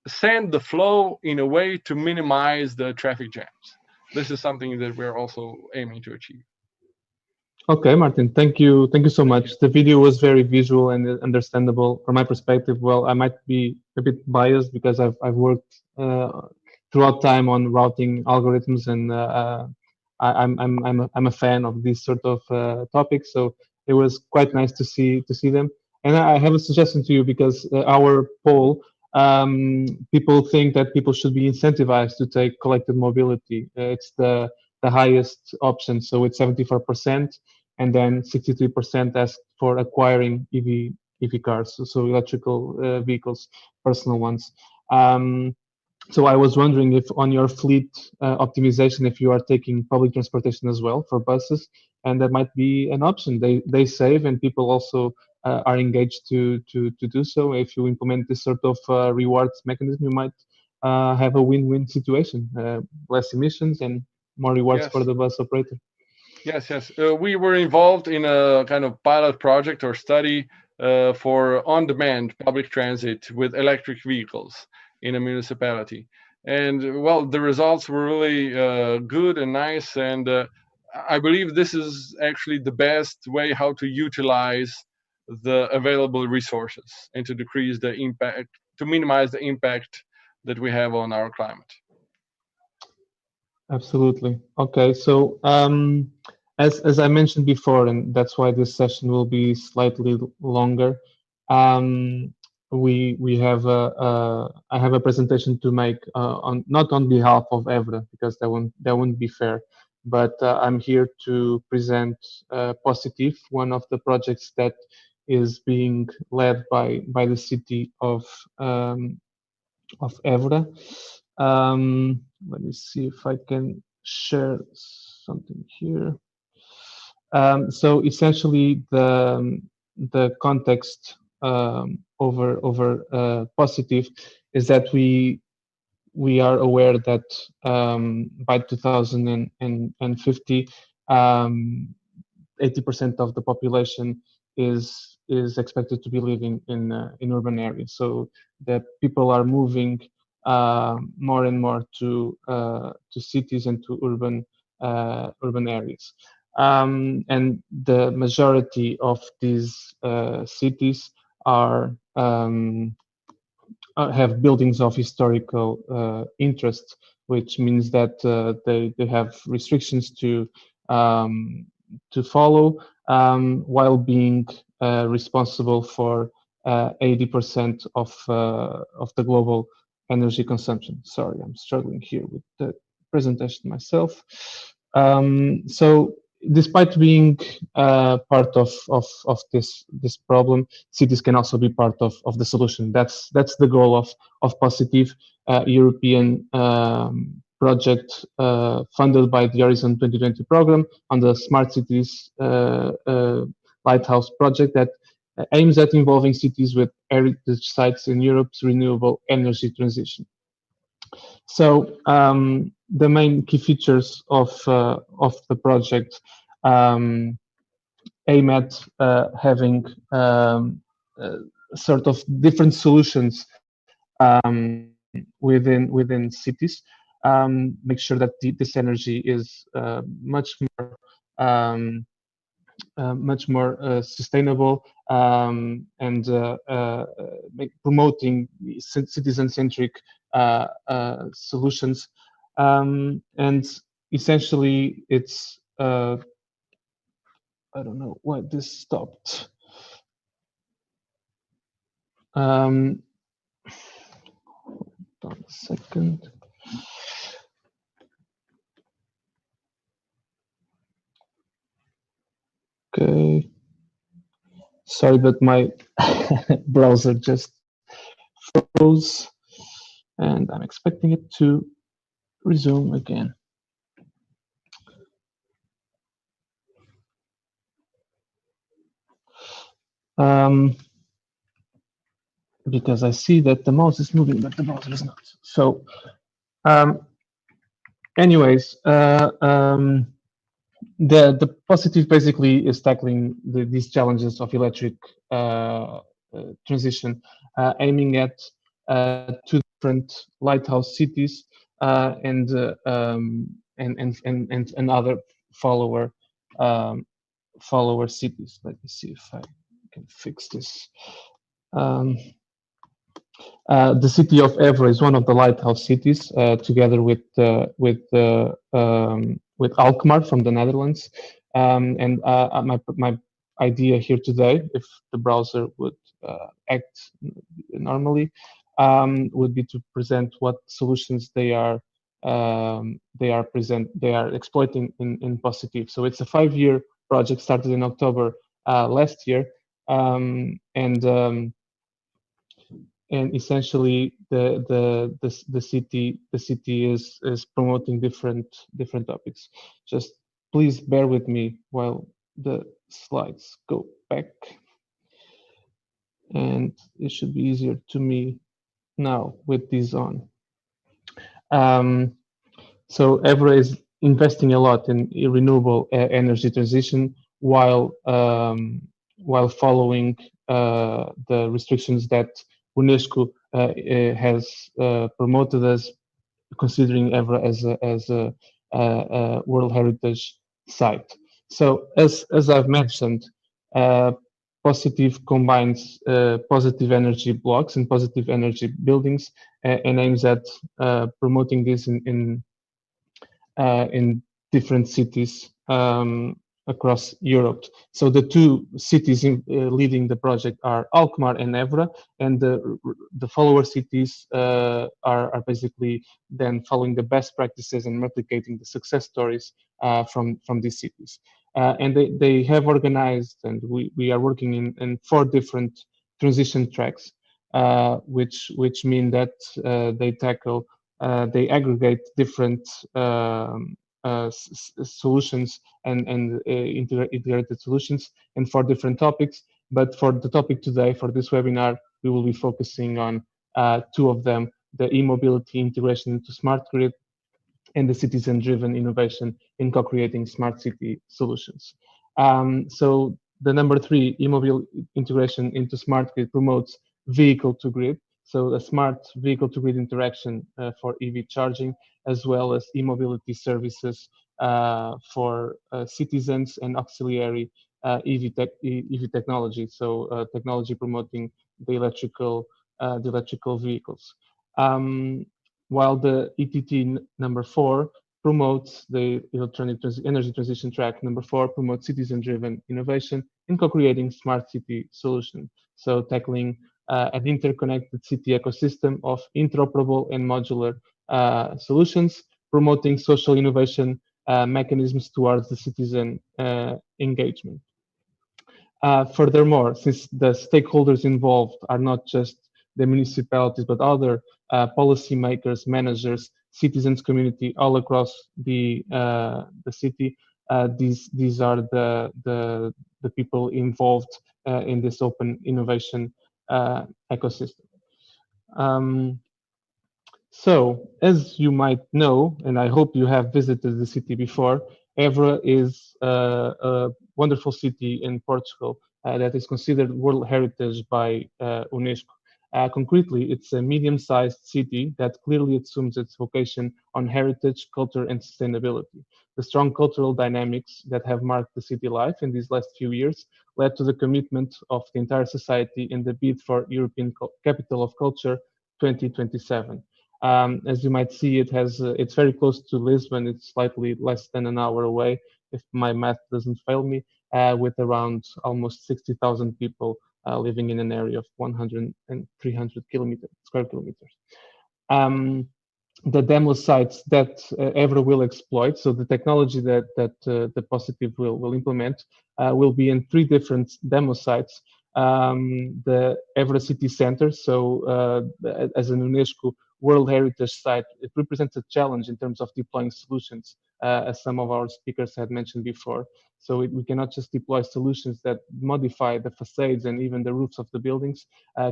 send the flow in a way to minimize the traffic jams. This is something that we're also aiming to achieve. Okay, Martin, thank you so much. The video was very visual and understandable from my perspective. Well, I might be a bit biased because I've worked throughout time on routing algorithms, and I'm a fan of these sort of topics. So it was quite nice to see them. And I have a suggestion to you, because our poll, people think that people should be incentivized to take collected mobility. It's the highest option, so it's 74%, and then 63% asked for acquiring EV cars, so electrical vehicles, personal ones. So I was wondering if on your fleet optimization, if you are taking public transportation as well for buses, and that might be an option. They save, and people also are engaged to do so. If you implement this sort of rewards mechanism, you might have a win-win situation: less emissions and more rewards for the bus operator. Yes. We were involved in a kind of pilot project or study for on-demand public transit with electric vehicles in a municipality. And well, the results were really good and nice. And I believe this is actually the best way how to utilize the available resources and to decrease the impact, to minimize the impact that we have on our climate. Absolutely. Okay, so as I mentioned before, and that's why this session will be slightly longer. Um, we have I have a presentation to make on not on behalf of Evra, because that wouldn't be fair, but I'm here to present Positive, one of the projects that is being led by the city of Evra. Let me see if I can share something here. So essentially, the context over Positive is that we are aware that by 2050, 80% of the population is expected to be living in urban areas. So that people are moving more and more to cities and to urban areas. And the majority of these cities are have buildings of historical interest, which means that they have restrictions to follow, while being responsible for 80% of the global energy consumption. Sorry, I'm struggling here with the presentation myself. So despite being part of this problem, cities can also be part of the solution. That's the goal of Positive, European project funded by the Horizon 2020 program on the Smart Cities Lighthouse project that aims at involving cities with heritage sites in Europe's renewable energy transition. So the main key features of the project aim at having sort of different solutions within cities. Make sure that this energy is much more sustainable, and promoting citizen-centric solutions. And essentially, it's I don't know why this stopped. Hold on a second. Okay. Sorry, but my browser just froze, and I'm expecting it to resume again. Because I see that the mouse is moving, but the browser is not. So, anyways, the Positive basically is tackling these challenges of electric transition, aiming at two different lighthouse cities and other follower follower cities. Let me see if I can fix this. The city of Evora is one of the lighthouse cities, together with Alkmaar from the Netherlands. And my idea here today, if the browser would act normally, would be to present what solutions they are exploiting in Positive. So it's a 5-year project started in October last year, and essentially the city is promoting different topics. Just please bear with me while the slides go back, and it should be easier to me now with these on. So Evra is investing a lot in renewable energy transition while following the restrictions that UNESCO has promoted as considering Evra as a World Heritage Site. So as I've mentioned, Positive combines positive energy blocks and positive energy buildings and aims at promoting this in different cities across Europe. So the two cities leading the project are Alkmaar and Evora, and the follower cities are basically then following the best practices and replicating the success stories from these cities. And they have organized, and we are working in 4 different transition tracks, which mean that they aggregate different solutions and integrated solutions and 4 different topics. But for the topic today, for this webinar, we will be focusing on 2 of them: the e-mobility integration into smart grid and the citizen-driven innovation in co-creating smart city solutions. So the number 3, e-mobile integration into smart grid, promotes vehicle to grid. So a smart vehicle to grid interaction for EV charging, as well as e-mobility services for citizens and auxiliary EV technology. So technology promoting the electrical vehicles. While the ETT number 4 promotes the energy transition track. Number 4 promotes citizen-driven innovation in co-creating smart city solutions. So tackling an interconnected city ecosystem of interoperable and modular solutions, promoting social innovation mechanisms towards the citizen engagement. Furthermore, since the stakeholders involved are not just the municipalities, but other policymakers, managers, citizens, community all across the city, these are the people involved in this open innovation ecosystem. So, as you might know, and I hope you have visited the city before, Évora is a wonderful city in Portugal that is considered World Heritage by UNESCO. Concretely, it's a medium-sized city that clearly assumes its vocation on heritage, culture, and sustainability. The strong cultural dynamics that have marked the city life in these last few years led to the commitment of the entire society in the bid for European Capital of Culture 2027. As you might see, it's very close to Lisbon. It's slightly less than an hour away, if my math doesn't fail me, with around almost 60,000 people living in an area of 100 and 300 square kilometers. The demo sites that Évora will exploit, so the technology that the Positive will implement, will be in 3 different demo sites. The Évora City Center, so as an UNESCO World Heritage Site, it represents a challenge in terms of deploying solutions, as some of our speakers had mentioned before. So we cannot just deploy solutions that modify the facades and even the roofs of the buildings,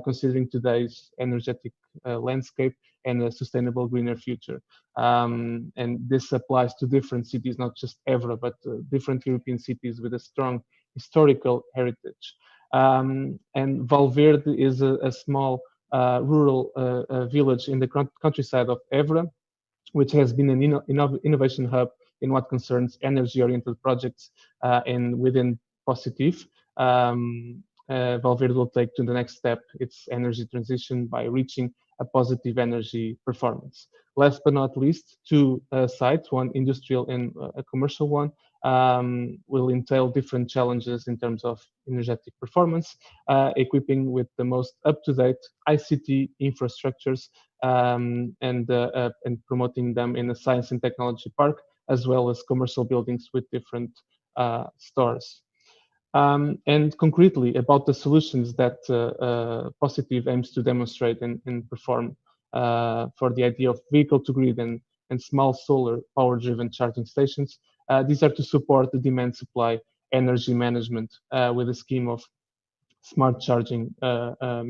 considering today's energetic landscape and a sustainable greener future. And this applies to different cities, not just Évora, but different European cities with a strong historical heritage. And Valverde is a small rural village in the countryside of Évora, which has been an innovation hub in what concerns energy-oriented projects and within Positive. Valverde will take to the next step its energy transition by reaching a positive energy performance. Last but not least, 2 sites, one industrial and a commercial one, will entail different challenges in terms of energetic performance, equipping with the most up-to-date ICT infrastructures, and promoting them in a science and technology park, as well as commercial buildings with different stores. And concretely about the solutions that Positive aims to demonstrate and perform for the idea of vehicle to grid and small solar power driven charging stations. These are to support the demand supply energy management with a scheme of smart charging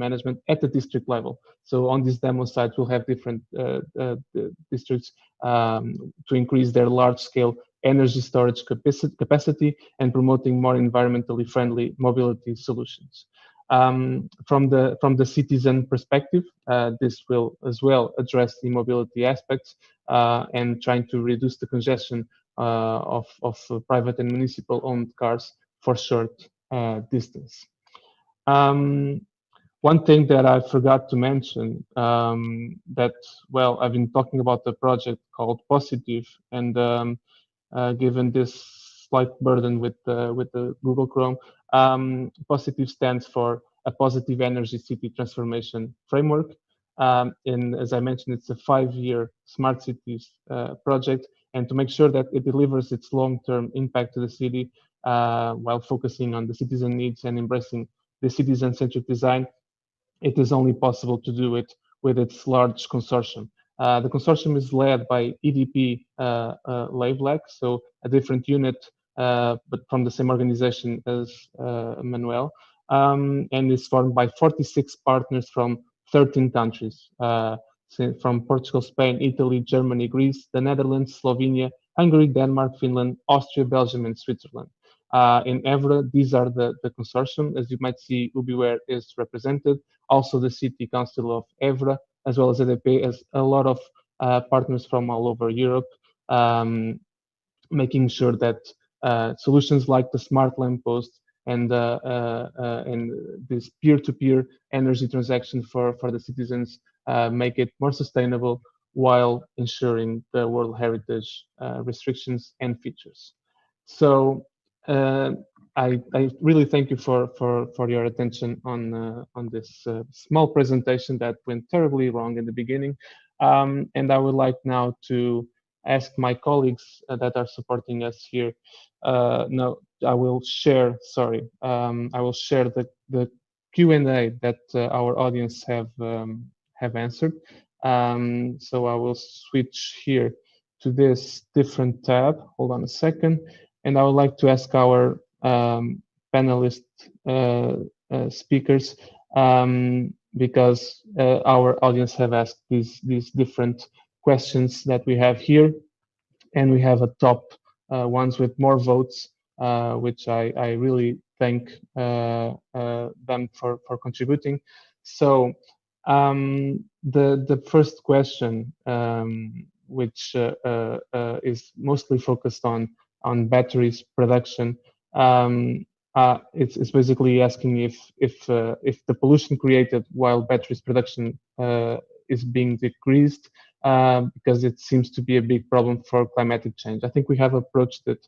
management at the district level. So on this demo site, we'll have different districts to increase their large scale energy storage capacity and promoting more environmentally friendly mobility solutions. From the citizen perspective, this will as well address the mobility aspects and trying to reduce the congestion of private and municipal owned cars for short distance. One thing that I forgot to mention, that, well, I've been talking about the project called Positive, and given this slight burden with the Google Chrome, Positive stands for a Positive Energy City Transformation Framework. And as I mentioned, it's a 5-year smart cities project, and to make sure that it delivers its long-term impact to the city while focusing on the citizen needs and embracing the citizen-centric design, it is only possible to do it with its large consortium. The consortium is led by EDP Lablac, so a different unit, but from the same organization as Manuel, and is formed by 46 partners from 13 countries, from Portugal, Spain, Italy, Germany, Greece, the Netherlands, Slovenia, Hungary, Denmark, Finland, Austria, Belgium, and Switzerland. In Evra, these are the consortium. As you might see, Ubiwhere is represented. Also, the City Council of Evra, as well as EDP, as a lot of partners from all over Europe, making sure that solutions like the smart lamppost and this peer-to-peer energy transaction for the citizens make it more sustainable while ensuring the World Heritage restrictions and features. So I really thank you for your attention on this small presentation that went terribly wrong in the beginning, and I would like now to ask my colleagues that are supporting us here. No, I will share. Sorry, I will share the Q&A that our audience have answered. So I will switch here to this different tab. Hold on a second. And I would like to ask our panelist speakers, because our audience have asked these different questions that we have here, and we have a top ones with more votes, which I really thank them for contributing. So the first question, which is mostly focused on batteries production, it's basically asking if the pollution created while batteries production is being decreased, because it seems to be a big problem for climatic change. I think we have approached it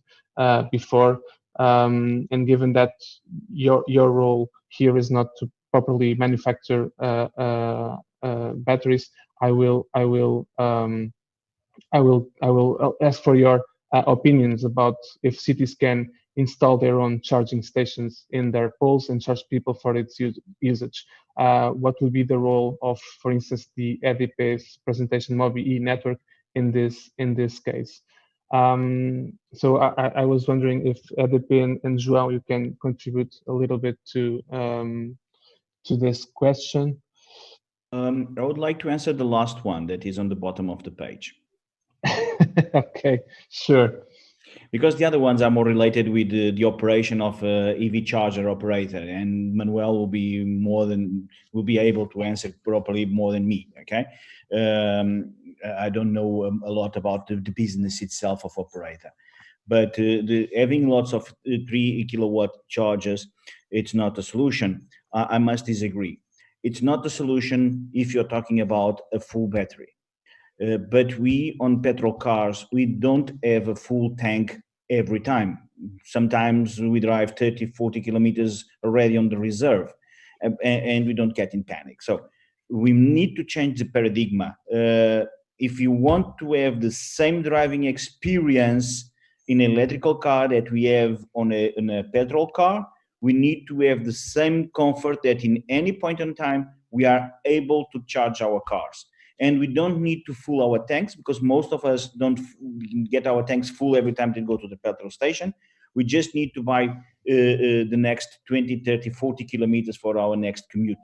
before, and given that your role here is not to properly manufacture batteries, I will ask for your opinions about if cities can install their own charging stations in their poles and charge people for its usage. What will be the role of, for instance, the EDP's presentation MobiE network in this case? So I was wondering if EDP and João, you can contribute a little bit to this question. I would like to answer the last one that is on the bottom of the page. Okay, sure. Because the other ones are more related with the operation of EV charger operator, and Manuel will be able to answer properly more than me. Okay, I don't know a lot about the business itself of operator, but having lots of 3 kilowatt chargers, it's not a solution. I must disagree. It's not a solution if you're talking about a full battery. But we, on petrol cars, we don't have a full tank every time. Sometimes we drive 30, 40 kilometers already on the reserve, and we don't get in panic. So we need to change the paradigm. If you want to have the same driving experience in an electrical car that we have on a petrol car, we need to have the same comfort that in any point in time we are able to charge our cars. And we don't need to fill our tanks, because most of us don't get our tanks full every time they go to the petrol station. We just need to buy the next 20, 30, 40 kilometers for our next commute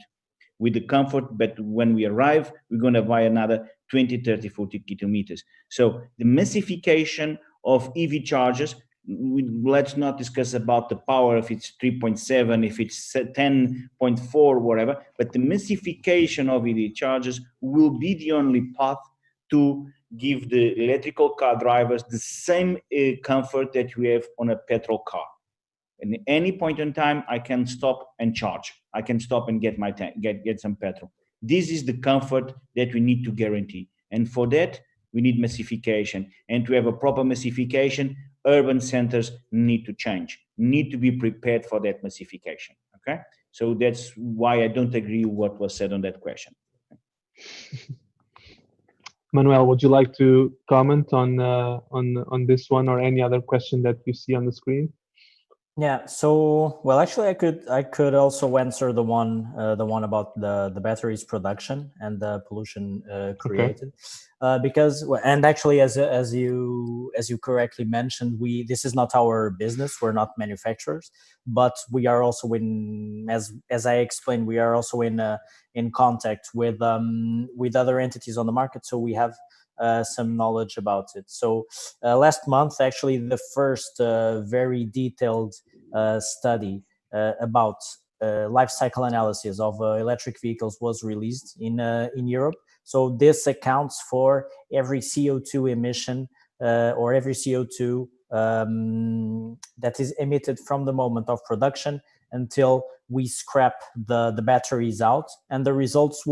with the comfort. But when we arrive, we're going to buy another 20, 30, 40 kilometers. So the massification of EV chargers, let's not discuss about the power, if it's 3.7, if it's 10.4, whatever, but the massification of EV chargers will be the only path to give the electrical car drivers the same comfort that you have on a petrol car. And at any point in time, I can stop and charge. I can stop and get my get some petrol. This is the comfort that we need to guarantee. And for that, we need massification. And to have a proper massification, urban centers need to change, need to be prepared for that massification. Okay? So that's why I don't agree with what was said on that question. Manuel, would you like to comment on this one or any other question that you see on the screen? Yeah. So, well, actually, I could also answer the one about the batteries production and the pollution created, because and actually, as you correctly mentioned, this is not our business. We're not manufacturers, but we are also as I explained, we are also in contact with other entities on the market. So we have some knowledge about it. So last month, actually, the first very detailed study about life cycle analysis of electric vehicles was released in Europe. So this accounts for every CO2 emission or every CO2 that is emitted from the moment of production until we scrap the batteries out, and the results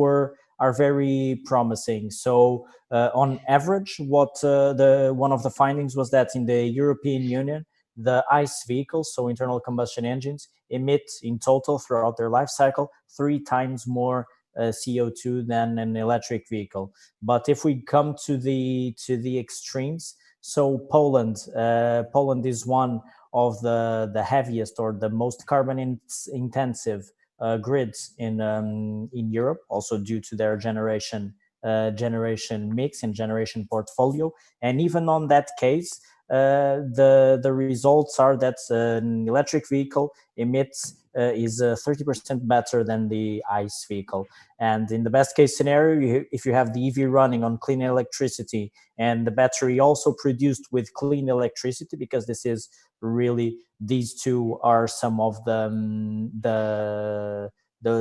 are very promising. So on average, what one of the findings was that in the European Union, the ICE vehicles, so internal combustion engines, emit in total throughout their life cycle 3 times more CO2 than an electric vehicle. But if we come to the extremes, so Poland is one of the heaviest or the most carbon intensive grids in Europe, also due to their generation mix and generation portfolio. And even on that case, the results are that an electric vehicle emits is 30% better than the ICE vehicle. And in the best case scenario, if you have the EV running on clean electricity and the battery also produced with clean electricity, because this is really, these two are some of the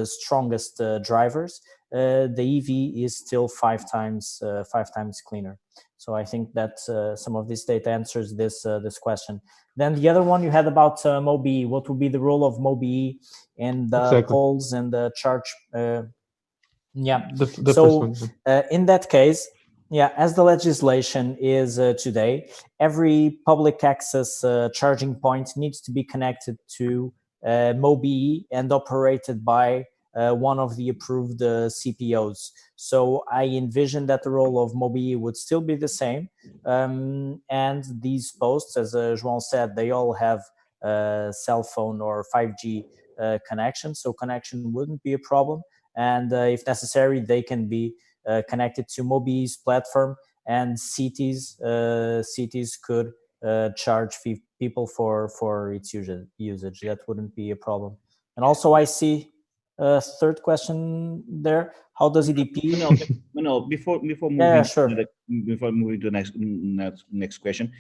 strongest drivers, the EV is still 5 times cleaner. So I think that some of this data answers this question. Then the other one you had about MoBe, what would be the role of MoBe in the polls and the charge? Yeah. The so first one. In that case, yeah, as the legislation is today, every public access charging point needs to be connected to MoBe and operated by one of the approved CPOs. So I envision that the role of MoBe would still be the same. And these posts, as João said, they all have cell phone or 5G connection. So connection wouldn't be a problem. And if necessary, they can be connected to MoBe's platform, and cities could charge people for its usage. That wouldn't be a problem. And also, I see a third question there. How does EDP? No, before moving, sure. Before moving to the next question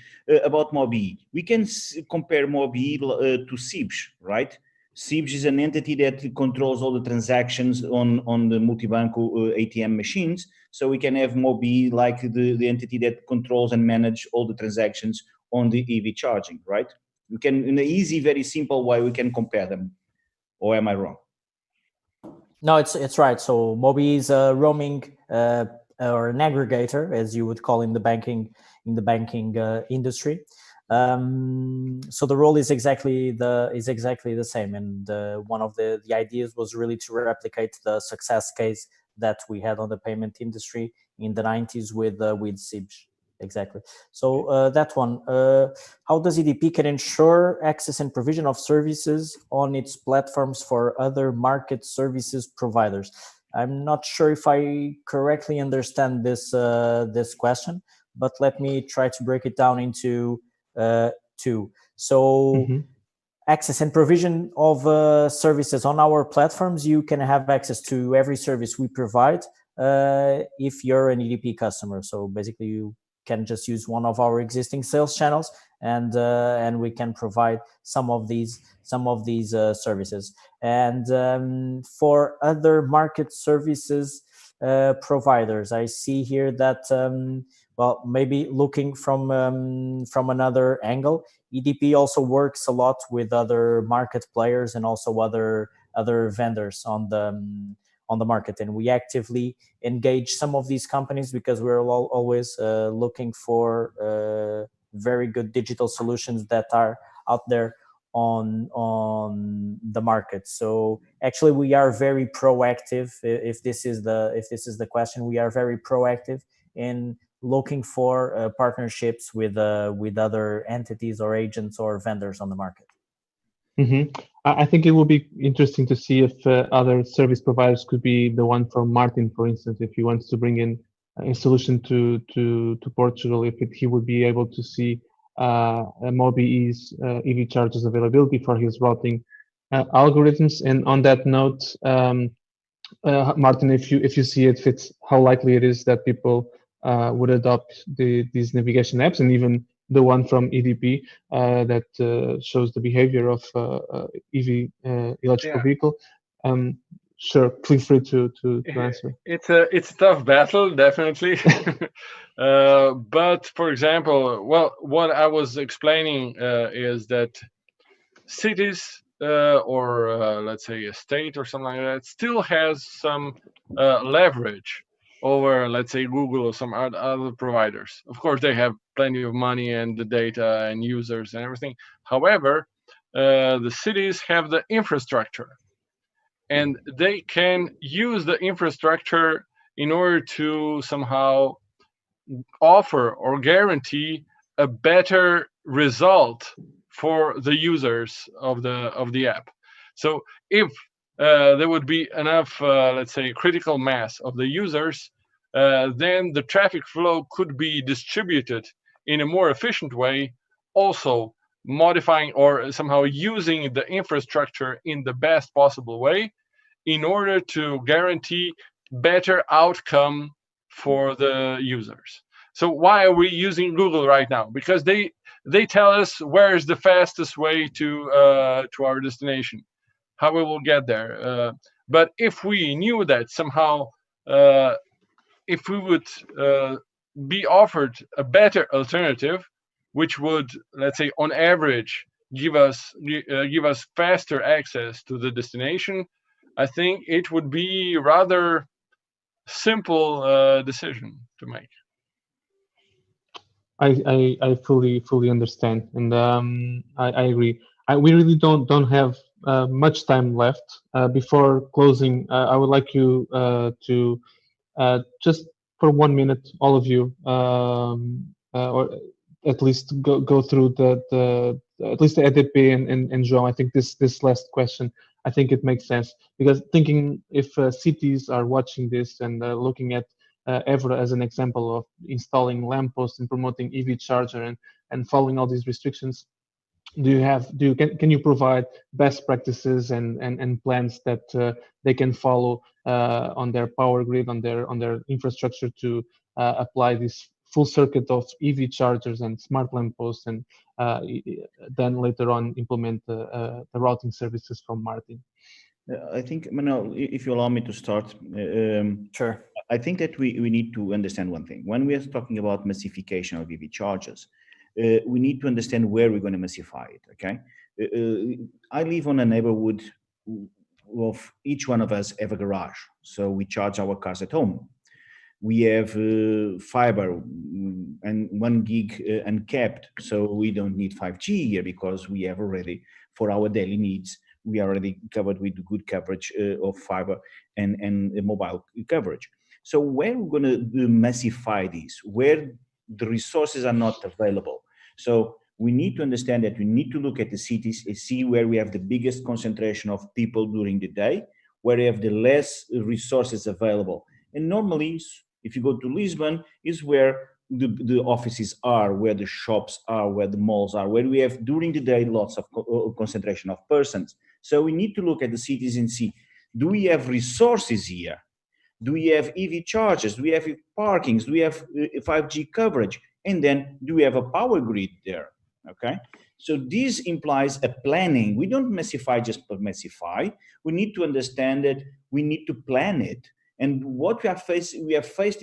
about MoBe, we can compare MoBe to CIBS, right? CIBS is an entity that controls all the transactions on the multibanco ATM machines. So we can have MoBe like the entity that controls and manage all the transactions on the EV charging, right? We can, in an easy, very simple way, we can compare them. Or am I wrong? No, it's right. So MoBe is a roaming or an aggregator, as you would call in the banking industry. So the role is exactly the same, and one of the ideas was really to replicate the success case that we had on the payment industry in the 90s with CIBS. Exactly. So that one, how does EDP can ensure access and provision of services on its platforms for other market services providers? I'm not sure if I correctly understand this but let me try to break it down into two. So access and provision of services on our platforms, you can have access to every service we provide if you're an EDP customer. So basically, you can just use one of our existing sales channels, and we can provide some of these services. And for other market services providers, I see here that well, maybe looking from another angle, EDP also works a lot with other market players and also other vendors on the market, and we actively engage some of these companies because we're always looking for very good digital solutions that are out there on the market. So actually we are very proactive. If this is the question, we are very proactive in looking for partnerships with other entities or agents or vendors on the market. Mm-hmm. I think it will be interesting to see if other service providers could be the one from Martin, for instance, if he wants to bring in a solution to Portugal, if he would be able to see Mobi's EV chargers availability for his routing algorithms. And on that note, Martin, if you see it fits, how likely it is that people would adopt these navigation apps, and even the one from EDP that shows the behavior of EV electrical vehicle. Sure, feel free to answer. It's a tough battle, definitely. But for example, well, what I was explaining is that cities or let's say a state or something like that still has some leverage over, let's say, Google or some other providers. Of course, they have plenty of money and the data and users and everything. However, the cities have the infrastructure, and they can use the infrastructure in order to somehow offer or guarantee a better result for the users of the app. So if there would be enough, let's say, critical mass of the users, then the traffic flow could be distributed in a more efficient way, also modifying or somehow using the infrastructure in the best possible way in order to guarantee better outcome for the users. So why are we using Google right now? Because they tell us where is the fastest way to our destination, how we will get there. But if we knew that somehow, if we would be offered a better alternative, which would, let's say, on average, give us faster access to the destination, I think it would be rather simple decision to make. I fully understand, and I agree. We really don't have much time left. Before closing, I would like you to just for 1 minute, all of you, or at least go through the at least the EDP and João. I think this last question, I think it makes sense, because thinking if cities are watching this and looking at Evora as an example of installing lampposts and promoting EV charger and following all these restrictions, can you provide best practices and plans that they can follow on their power grid, on their infrastructure to apply this full circuit of EV chargers and smart lampposts, and then later on implement the routing services from Martin? I think, Manuel, if you allow me to start. Sure. I think that we need to understand one thing. When we are talking about massification of EV chargers, we need to understand where we're going to massify it, okay? I live on a neighborhood of each one of us have a garage, so we charge our cars at home. We have fiber and 1 gig uncapped, so we don't need 5G here because we have already, for our daily needs, we are already covered with good coverage of fiber and mobile coverage. So where we're going to massify this, where the resources are not available. So we need to understand that we need to look at the cities and see where we have the biggest concentration of people during the day, where we have the less resources available. And normally, if you go to Lisbon, is where the offices are, where the shops are, where the malls are, where we have during the day lots of concentration of persons. So we need to look at the cities and see, do we have resources here? Do we have EV chargers? Do we have parkings? Do we have 5G coverage? And then do we have a power grid there? Okay. So this implies a planning. We don't massify just for massify. We need to understand that we need to plan it. And what we have faced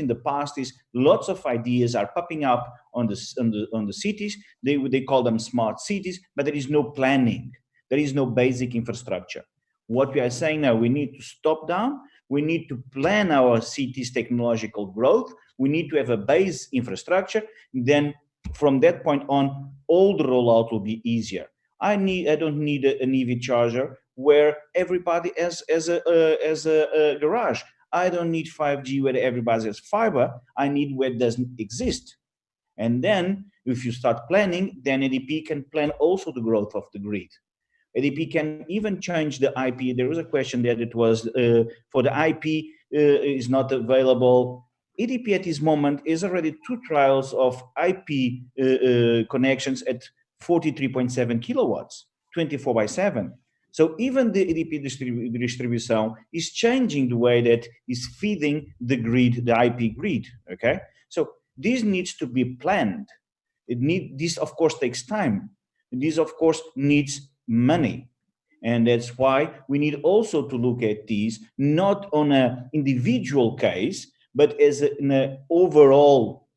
in the past is lots of ideas are popping up on the cities. They call them smart cities, but there is no planning. There is no basic infrastructure. What we are saying now, we need to stop down. We need to plan our cities' technological growth. We need to have a base infrastructure. Then from that point on, all the rollout will be easier. I don't need an EV charger where everybody has a garage. I don't need 5G where everybody has fiber. I need where it doesn't exist. And then if you start planning, then ADP can plan also the growth of the grid. ADP can even change the IP. There was a question there that was for the IP is not available. ADP at this moment is already 2 trials of IP connections at 43.7 kilowatts, 24/7. So even the ADP distribution is changing the way that is feeding the grid, the IP grid. Okay, so this needs to be planned. This of course takes time. This of course needs money. And that's why we need also to look at these not on an individual case, but as an overall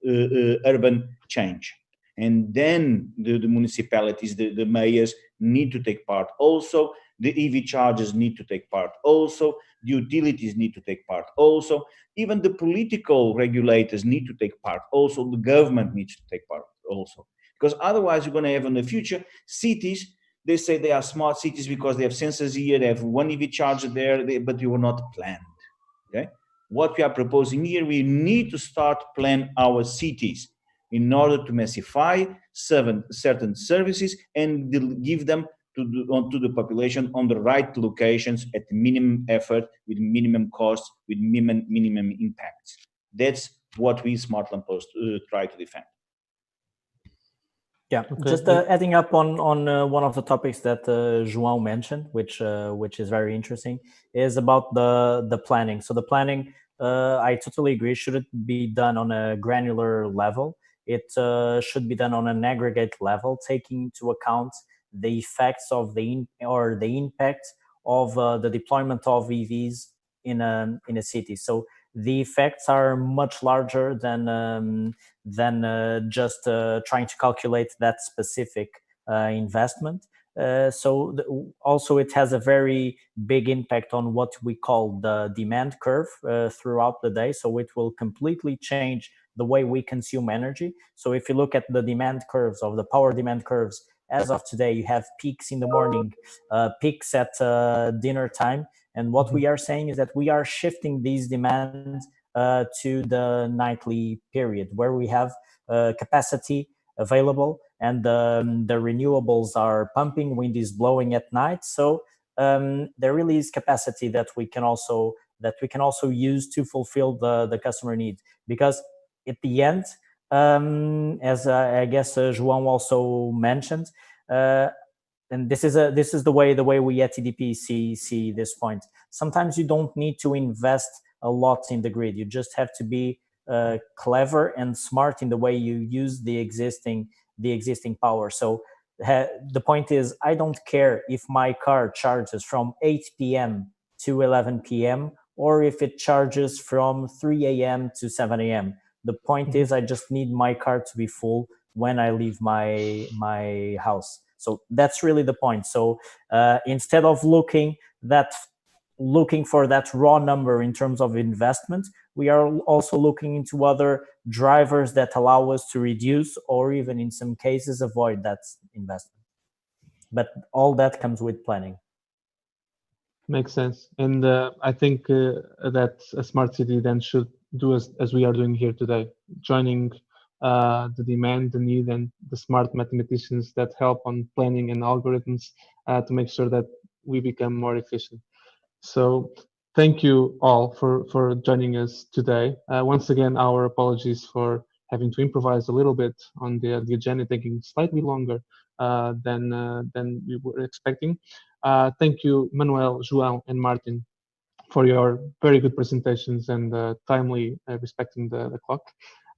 urban change. And then the municipalities, the mayors need to take part also. The EV chargers need to take part also. The utilities need to take part also. Even the political regulators need to take part also. The government needs to take part also. Because otherwise you're going to have in the future cities, they say they are smart cities because they have sensors here, they have one EV charger there, but they were not planned. Okay? What we are proposing here, we need to start plan our cities in order to massify certain services and give them to the population on the right locations at minimum effort, with minimum costs, with minimum impacts. That's what we Smart Lamppost try to defend. Yeah, okay. Just adding up on one of the topics that João mentioned, which is very interesting, is about the planning. So the planning, I totally agree, shouldn't be done on a granular level. It should be done on an aggregate level, taking into account the effects of the impact of the deployment of EVs in a city. So the effects are much larger than just trying to calculate that specific investment. Also it has a very big impact on what we call the demand curve throughout the day. So it will completely change the way we consume energy. So if you look at the demand curves of the power demand curves, as of today, you have peaks in the morning, peaks at dinner time. And what we are saying is that we are shifting these demands to the nightly period, where we have capacity available and the renewables are pumping, wind is blowing at night. So there really is capacity that we can also use to fulfill the customer needs. Because at the end, as I guess João also mentioned, and this is the way we at TDP see this point. Sometimes you don't need to invest a lot in the grid. You just have to be clever and smart in the way you use the existing power. So the point is, I don't care if my car charges from 8 p.m. to 11 p.m. or if it charges from 3 a.m. to 7 a.m. The point is, I just need my car to be full when I leave my house. So that's really the point. So instead of looking for that raw number in terms of investment, we are also looking into other drivers that allow us to reduce or even in some cases avoid that investment. But all that comes with planning. Makes sense. And I think that a smart city then should do as we are doing here today, joining the demand, the need, and the smart mathematicians that help on planning and algorithms to make sure that we become more efficient. So thank you all for joining us today. Once again, our apologies for having to improvise a little bit on the agenda, taking slightly longer than we were expecting. Thank you, Manuel, João, and Martin, for your very good presentations and timely respecting the clock.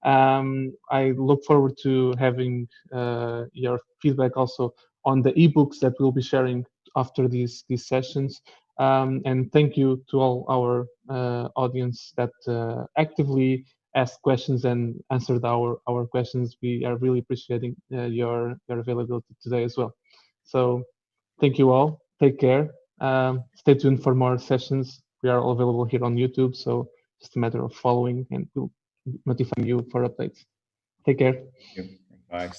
I look forward to having your feedback also on the ebooks that we'll be sharing after these sessions. And thank you to all our audience that actively asked questions and answered our questions. We are really appreciating your availability today as well. So thank you all. Take care. Stay tuned for more sessions. We are all available here on YouTube, so just a matter of following, and we'll notify you for updates. Take care. Thank you. Bye.